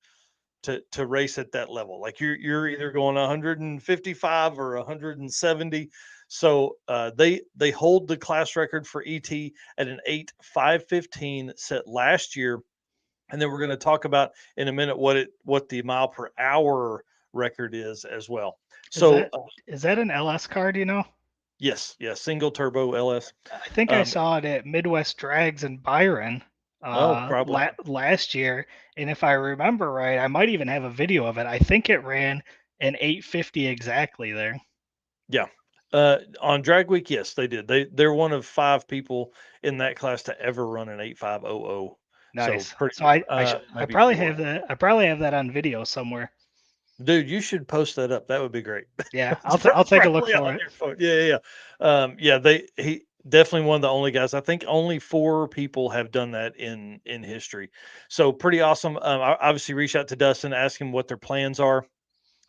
to race at that level. Like you're either going 155 or 170. So they hold the class record for ET at an 8.515 set last year. And then we're going to talk about in a minute what the mile per hour record is as well. So is that an LS car? Do you know? yes, single turbo LS. I think I saw it at Midwest Drags in Byron probably. last year. And if I remember right, I might even have a video of it. I think it ran an 850 exactly there. Yeah. On Drag Week, yes, they did. They're one of 5 people in that class to ever run an 8500. Nice. So, So I probably 4. have that. I probably have that on video somewhere. Dude, you should post that up. That would be great. Yeah, I'll take a look for it. Yeah. definitely one of the only guys. I think only 4 people have done that in history. So pretty awesome. I obviously reached out to Dustin, asked him what their plans are.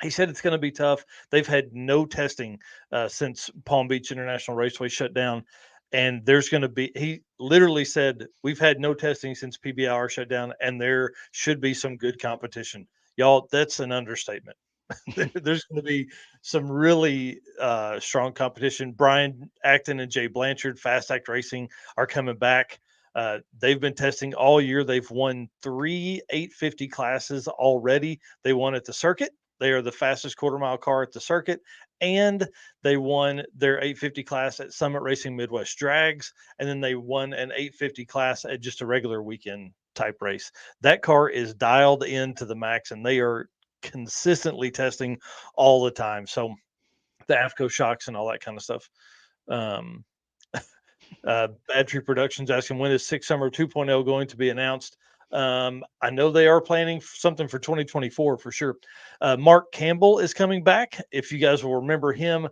He said it's going to be tough. They've had no testing since Palm Beach International Raceway shut down. And there's going to be, he literally said, we've had no testing since PBR shut down, and there should be some good competition. Y'all, that's an understatement. There's going to be some really strong competition. Brian Acton and Jay Blanchard, Fast Act Racing, are coming back. They've been testing all year. They've won 3 850 classes already. They won at the circuit. They are the fastest quarter mile car at the circuit. And they won their 850 class at Summit Racing Midwest Drags. And then they won an 850 class at just a regular weekend type race. That car is dialed in to the max, and they are consistently testing all the time. So the AFCO shocks and all that kind of stuff. Um, Bad Tree Productions asking, when is Six Summer 2.0 going to be announced? I know they are planning something for 2024 for sure. Mark Campbell is coming back. If you guys will remember him,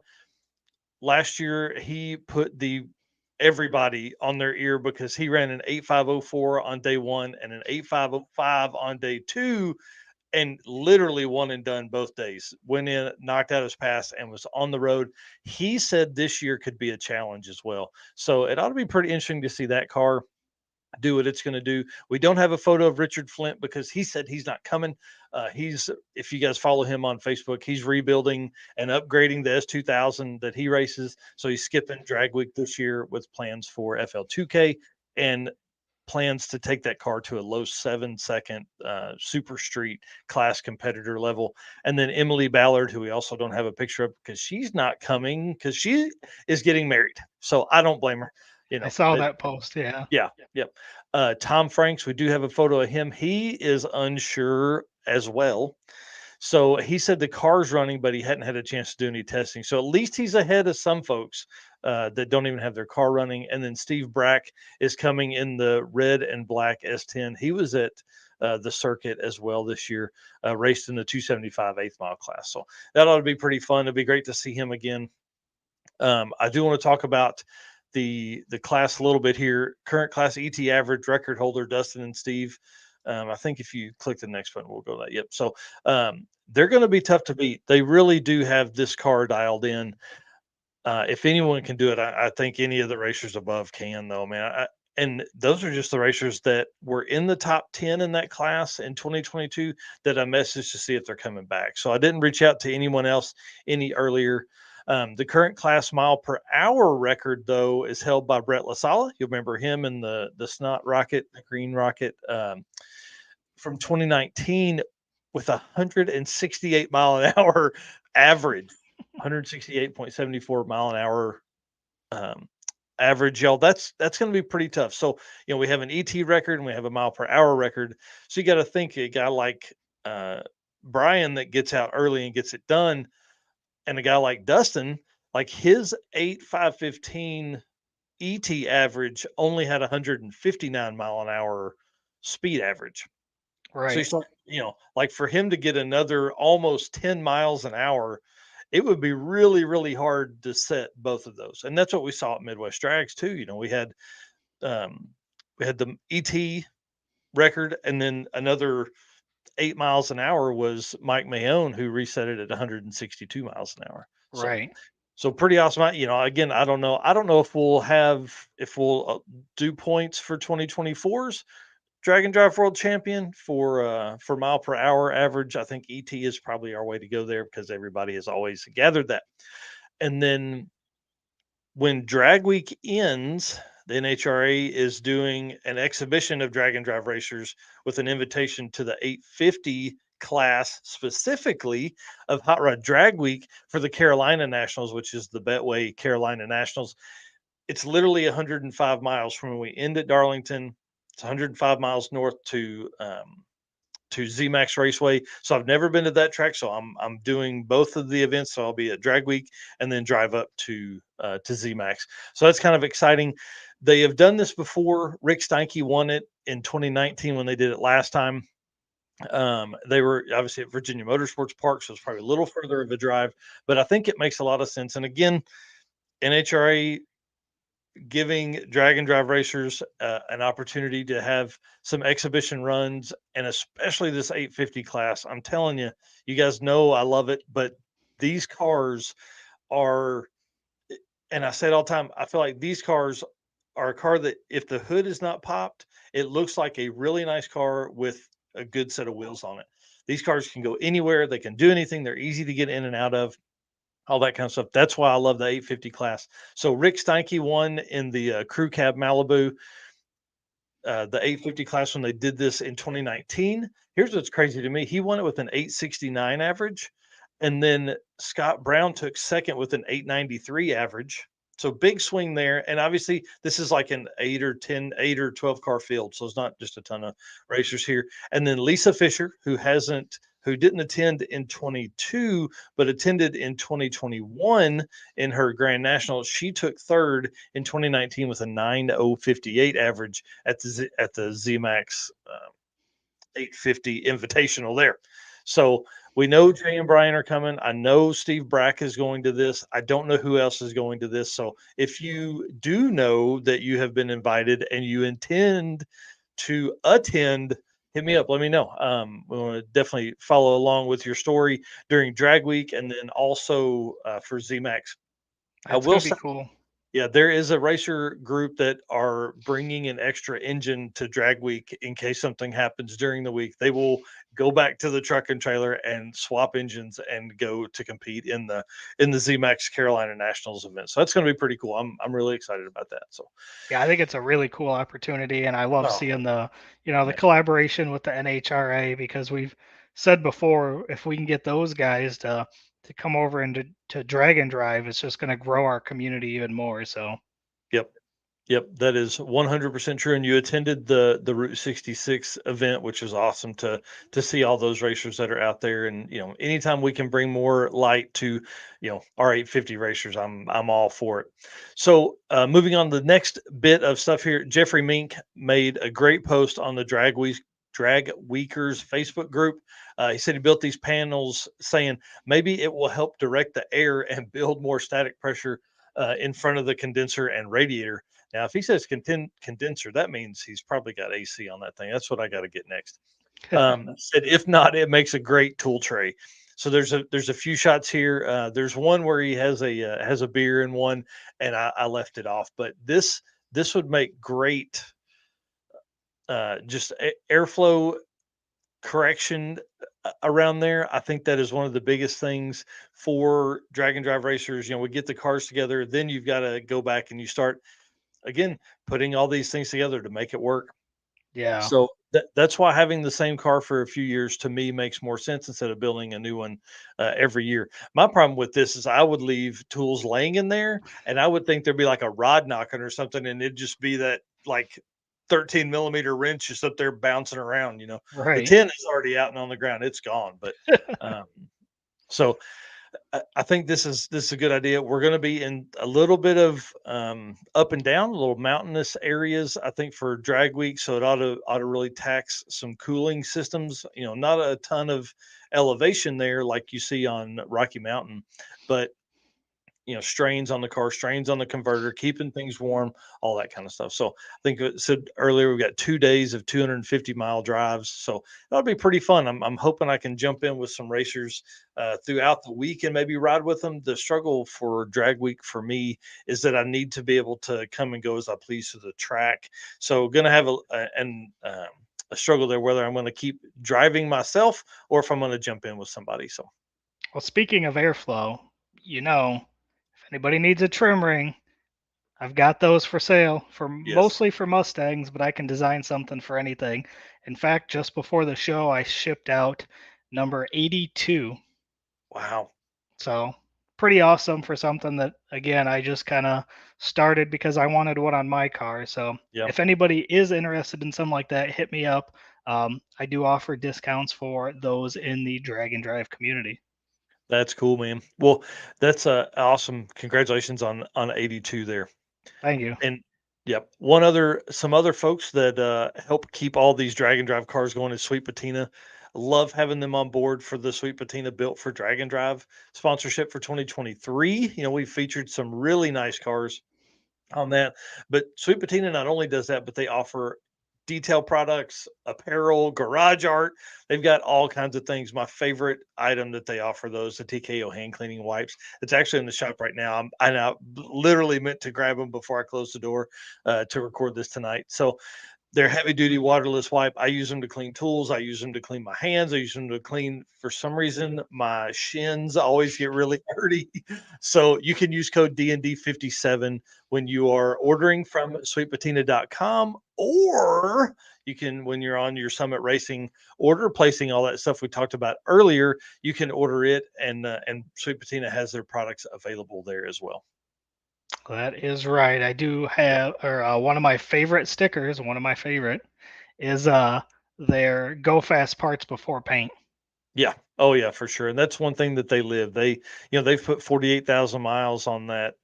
last year he put everybody on their ear because he ran an 8504 on day 1 and an 8505 on day 2, and literally one and done both days. Went in, knocked out his pass, and was on the road. He said this year could be a challenge as well. So it ought to be pretty interesting to see that car do what it's going to do. We don't have a photo of Richard Flint because he said he's not coming. If you guys follow him on Facebook, he's rebuilding and upgrading the S2000 that he races. So he's skipping Drag Week this year with plans for FL2K and plans to take that car to a low 7-second super street class competitor level. And then Emily Ballard, who we also don't have a picture of because she's not coming because she is getting married. So I don't blame her. I saw that post. Yeah. Yeah. Yep. Tom Franks, we do have a photo of him. He is unsure as well. So he said the car's running, but he hadn't had a chance to do any testing. So at least he's ahead of some folks that don't even have their car running. And then Steve Brack is coming in the red and black S10. He was at the circuit as well this year, raced in the 275 eighth mile class. So that ought to be pretty fun. It'd be great to see him again. I do want to talk about the class a little bit here. Current class ET average record holder Dustin and Steve. I think if you click the next button, we'll go to that. Yep. So they're going to be tough to beat. They really do have this car dialed in. If anyone can do it, I think any of the racers above can, though, man. And those are just the racers that were in the top 10 in that class in 2022 that I messaged to see if they're coming back. So I didn't reach out to anyone else any earlier. The current class mile per hour record, though, is held by Brett LaSala. You'll remember him in the Snot Rocket, the green rocket from 2019 with 168 mile an hour average, 168.74 mile an hour average. Y'all, that's going to be pretty tough. So, we have an ET record and we have a mile per hour record. So you got to think a guy like Brian that gets out early and gets it done, and a guy like Dustin, like his 8.515 ET average only had 159 mile an hour speed average. Right. So you start, like for him to get another almost 10 miles an hour, it would be really, really hard to set both of those. And that's what we saw at Midwest Drags too. We had the ET record, and then another 8 miles an hour was Mike Mahone, who reset it at 162 miles an hour. Right. So pretty awesome. Again, I don't know if we'll do points for 2024's Drag and Drive World Champion for mile per hour average. I think ET is probably our way to go there because everybody has always gathered that. And then when Drag Week ends, the NHRA is doing an exhibition of Drag and Drive racers with an invitation to the 850 class specifically of Hot Rod Drag Week for the Carolina Nationals, which is the Betway Carolina Nationals. It's literally 105 miles from when we end at Darlington. It's 105 miles north to ZMAX Raceway. So I've never been to that track. So I'm doing both of the events. So I'll be at Drag Week and then drive up to ZMAX. So that's kind of exciting. They have done this before. Rick Steinke won it in 2019 when they did it last time. They were obviously at Virginia Motorsports Park, so it's probably a little further of a drive, but I think it makes a lot of sense. And again, NHRA giving drag and drive racers an opportunity to have some exhibition runs, and especially this 850 class. I'm telling you, you guys know I love it, but these cars are, and I say it all the time, I feel like these cars are a car that if the hood is not popped, it looks like a really nice car with a good set of wheels on it. These cars can go anywhere, they can do anything, they're easy to get in and out of, all that kind of stuff. That's why I love the 850 class. So Rick Steinke won in the crew cab Malibu, the 850 class when they did this in 2019. Here's what's crazy to me. He won it with an 869 average. And then Scott Brown took second with an 893 average. So big swing there. And obviously, this is like an 8 or 12 car field. So it's not just a ton of racers here. And then Lisa Fisher, who didn't attend in 22, but attended in 2021 in her Grand National. She took third in 2019 with a 9:058 average at the ZMAX 850 Invitational there. So we know Jay and Brian are coming. I know Steve Brack is going to this. I don't know who else is going to this. So if you do know that you have been invited and you intend to attend, hit me up. Let me know. We want to definitely follow along with your story during Drag Week, and then also for ZMAX. I That's will gonna say, be cool. yeah, there is a racer group that are bringing an extra engine to Drag Week in case something happens during the week. They will go back to the truck and trailer and swap engines and go to compete in the ZMAX Carolina Nationals event. So that's going to be pretty cool. I'm really excited about that. So Yeah, I think it's a really cool opportunity, and I love oh, seeing the yeah. collaboration with the NHRA, because we've said before, if we can get those guys to come over and to drag and drive, it's just going to grow our community even more. So Yep. Yep, that is 100% true. And you attended the Route 66 event, which is awesome to see all those racers that are out there. And anytime we can bring more light to our 850 racers, I'm all for it. So moving on to the next bit of stuff here, Jeffrey Mink made a great post on the Drag Weekers Facebook group. He said he built these panels, saying maybe it will help direct the air and build more static pressure in front of the condenser and radiator. Now, if he says condenser, that means he's probably got AC on that thing. That's what I got to get next. Said if not, it makes a great tool tray. So there's a few shots here. There's one where he has a beer in one, and I left it off. But this would make great just airflow correction around there. I think that is one of the biggest things for drag and drive racers. We get the cars together, then you've got to go back and you start again putting all these things together to make it work. yeah, So that's why having the same car for a few years to me makes more sense instead of building a new one every year. My problem with this is I would leave tools laying in there, and I would think there'd be like a rod knocking or something, and it'd just be that like 13 millimeter wrench just up there bouncing around. The right. 10 is already out and on the ground; it's gone. But so I think this is a good idea. We're going to be in a little bit of up and down, a little mountainous areas. I think for drag week, so it ought to really tax some cooling systems. Not a ton of elevation there like you see on Rocky Mountain, but strains on the car, strains on the converter, keeping things warm, all that kind of stuff. So I think it said earlier we've got 2 days of 250-mile drives, so that'll be pretty fun. I'm hoping I can jump in with some racers throughout the week and maybe ride with them. The struggle for drag week for me is that I need to be able to come and go as I please to the track. So going to have a struggle there whether I'm going to keep driving myself or if I'm going to jump in with somebody. So Well, speaking of airflow, if anybody needs a trim ring, I've got those for sale, for yes, mostly for Mustangs, but I can design something for anything. In fact, just before the show, I shipped out number 82. wow, So pretty awesome for something that, again, I just kind of started because I wanted one on my car. So yeah. if anybody is interested in something like that, hit me up. I do offer discounts for those in the drag and drive community. That's cool, man. Well, that's awesome. Congratulations on 82 there. Thank you. And yep, some other folks that help keep all these drag and drive cars going is Sweet Patina. Love having them on board for the Sweet Patina Built for Drag and Drive sponsorship for 2023. We featured some really nice cars on that. But Sweet Patina not only does that, but they offer detail products, apparel, garage art. They've got all kinds of things. My favorite item that they offer, those the TKO hand cleaning wipes. It's actually in the shop right now. I now literally meant to grab them before I closed the door to record this tonight. So they're heavy duty waterless wipe. I use them to clean tools. I use them to clean my hands. I use them to clean, for some reason, my shins always get really dirty. So you can use code DND57 when you are ordering from sweetpatina.com, or you can, when you're on your Summit Racing order, placing all that stuff we talked about earlier, you can order it, and Sweet Patina has their products available there as well. That is right. I do have, or one of my favorite stickers, is their Go Fast parts before paint. Yeah. Oh yeah, for sure. And that's one thing that they live. They've put 48,000 miles on that,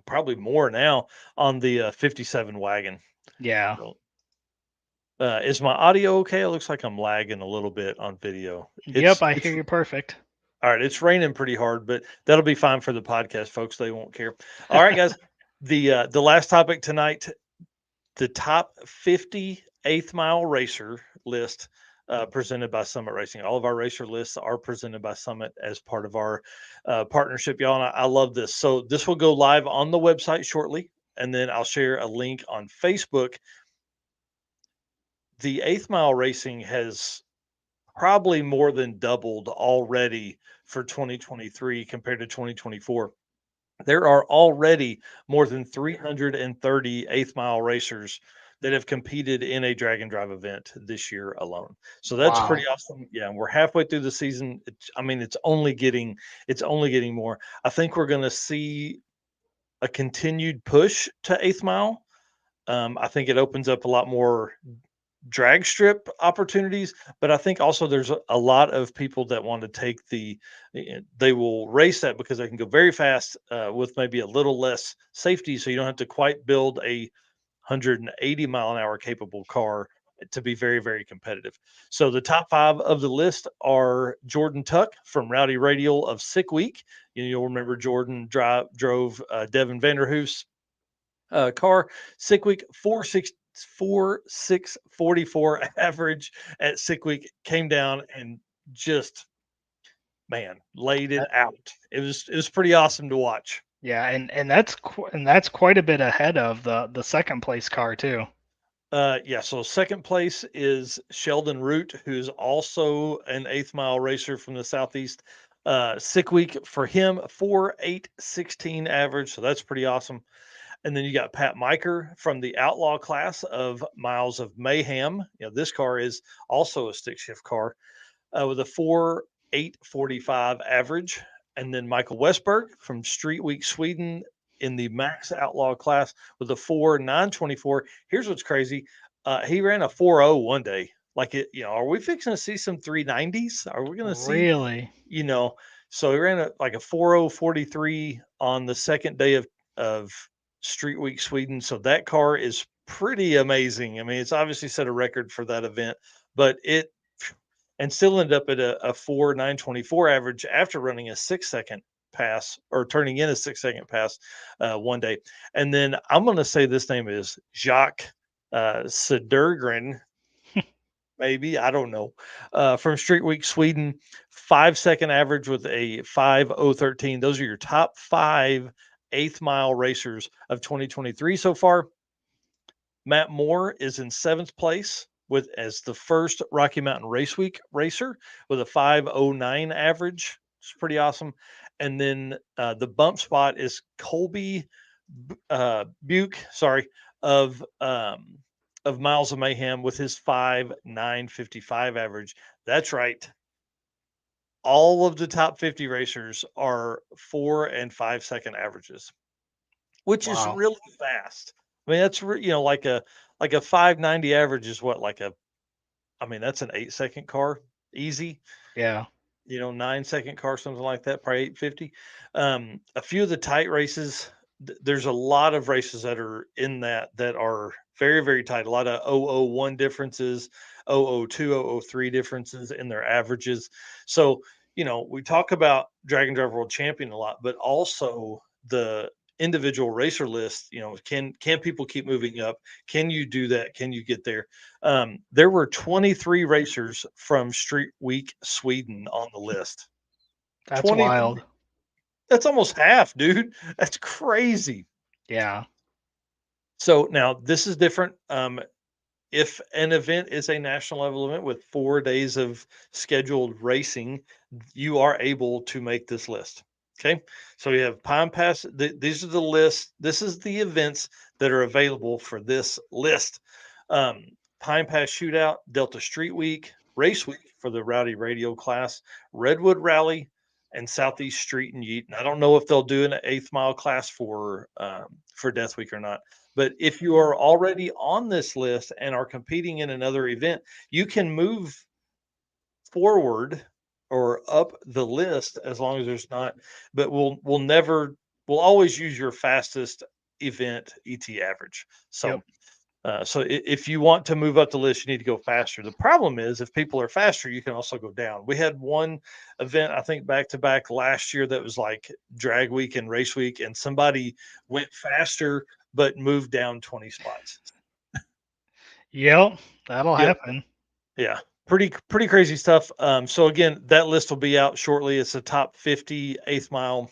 probably more now, on the 57 wagon. Yeah. So, is my audio okay? It looks like I'm lagging a little bit on video. Yep, I hear you perfect. All right. It's raining pretty hard, but that'll be fine for the podcast, folks. They won't care. All right, guys. The last topic tonight, the top 50 eighth mile racer list, presented by Summit Racing. All of our racer lists are presented by Summit as part of our partnership, y'all. And I love this. So this will go live on the website shortly, and then I'll share a link on Facebook. The eighth mile racing has probably more than doubled already for 2023 compared to 2024. There are already more than 330 eighth mile racers that have competed in a drag and drive event this year alone. So that's Wow. pretty awesome. Yeah, and we're halfway through the season. It's only getting more. I think we're going to see a continued push to eighth mile. I think it opens up a lot more drag strip opportunities, but I think also there's a lot of people that want to take they will race that because they can go very fast with maybe a little less safety, so you don't have to quite build a 180-mile-an-hour capable car to be very, very competitive. So the top 5 of the list are Jordan Tuck from Rowdy Radial of Sick Week. You'll remember Jordan drove Devin Vanderhoof's car. Sick Week 4.644 average at Sick Week, came down and just, man, laid it out. It was pretty awesome to watch. Yeah, and that's quite a bit ahead of the second place car too. Yeah, so second place is Sheldon Root, who's also an eighth mile racer from the Southeast. Sick Week for him, 4.816 average, so that's pretty awesome. And then you got Pat Miker from the Outlaw class of Miles of Mayhem. This car is also a stick shift car with a 4.845 average. And then Michael Westberg from Street Week Sweden in the Max Outlaw class with a 4.924. Here's what's crazy. He ran a 4.0 one day. Like are we fixing to see some 390s? Are we going to see, Really? So he ran like a 4.043 on the second day of Street Week Sweden. So that car is pretty amazing. It's obviously set a record for that event, but and still ended up at a 4.924 average after running a 6-second pass, or turning in a 6-second pass one day. And then I'm going to say this name is Jacques Sedergren. Maybe, I don't know, from Street Week Sweden, 5-second average with a 5.013. Those are your top 5 eighth mile racers of 2023 so far. Matt Moore is in 7th place as the first Rocky Mountain Race Week racer with a 5.09 average. It's pretty awesome. And then the bump spot is Colby Buke, of Miles of Mayhem with his 5.955 average. That's right. All of the top 50 racers are 4 and 5 second averages, which is really fast. That's like a 590 average is what, that's an 8-second car, easy. Yeah. 9-second car, something like that, probably 850. A few of the tight races, there's a lot of races that are in that are very, very tight. A lot of 001 differences, 002, 003 differences in their averages. So, we talk about Drag and Drive World Champion a lot, but also the individual racer list, can people keep moving up? Can you do that? Can you get there? There were 23 racers from Street Week Sweden on the list. That's 23. wild. That's almost half, dude. That's crazy. Yeah. So now this is different. If an event is a national level event with 4 days of scheduled racing, you are able to make this list. Okay. So you have Pine Pass. These are the lists. This is the events that are available for this list. Pine Pass Shootout, Delta Street Week, Race Week for the Rowdy Radio class, Redwood Rally, and Southeast Street and Yeet. And I don't know if they'll do an 8th mile class for Death Week or not. But if you are already on this list and are competing in another event, you can move forward or up the list as long as there's not. But we'll always use your fastest event ET average. So. Yep. So if you want to move up the list, you need to go faster. The problem is if people are faster, you can also go down. We had one event, I think back to back last year that was like drag week and race week, and somebody went faster but moved down 20 spots. Yep, that'll Yep. happen. Yeah. Pretty crazy stuff. So again, that list will be out shortly. It's a top 50 8th mile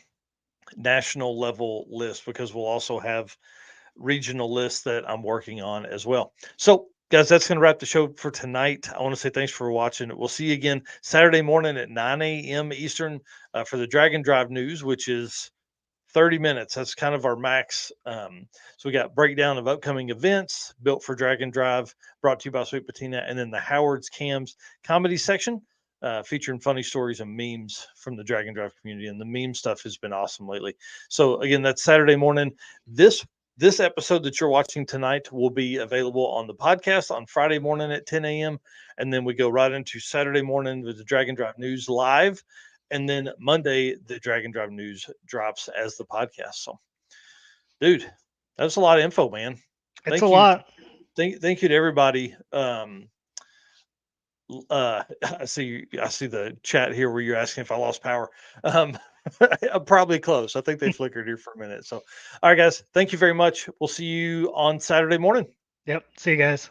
national level list, because we'll also have regional list that I'm working on as well. So, guys, that's going to wrap the show for tonight. I want to say thanks for watching. We'll see you again Saturday morning at 9 a.m. Eastern for the Drag and Drive news, which is 30 minutes. That's kind of our max. So we got breakdown of upcoming events built for Drag and Drive, brought to you by Sweet Patina, and then the Howard's Cams comedy section. Featuring funny stories and memes from the Drag and Drive community, and the meme stuff has been awesome lately. So again, that's Saturday morning. This episode that you're watching tonight will be available on the podcast on Friday morning at 10 a.m. And then we go right into Saturday morning with the Drag and Drive News live. And then Monday, the Drag and Drive News drops as the podcast. So, dude, that's a lot of info, man. It's a lot. Thank you to everybody. I see the chat here where you're asking if I lost power. I'm probably close. I think they flickered here for a minute. So, all right, guys, thank you very much. We'll see you on Saturday morning. Yep. See you guys.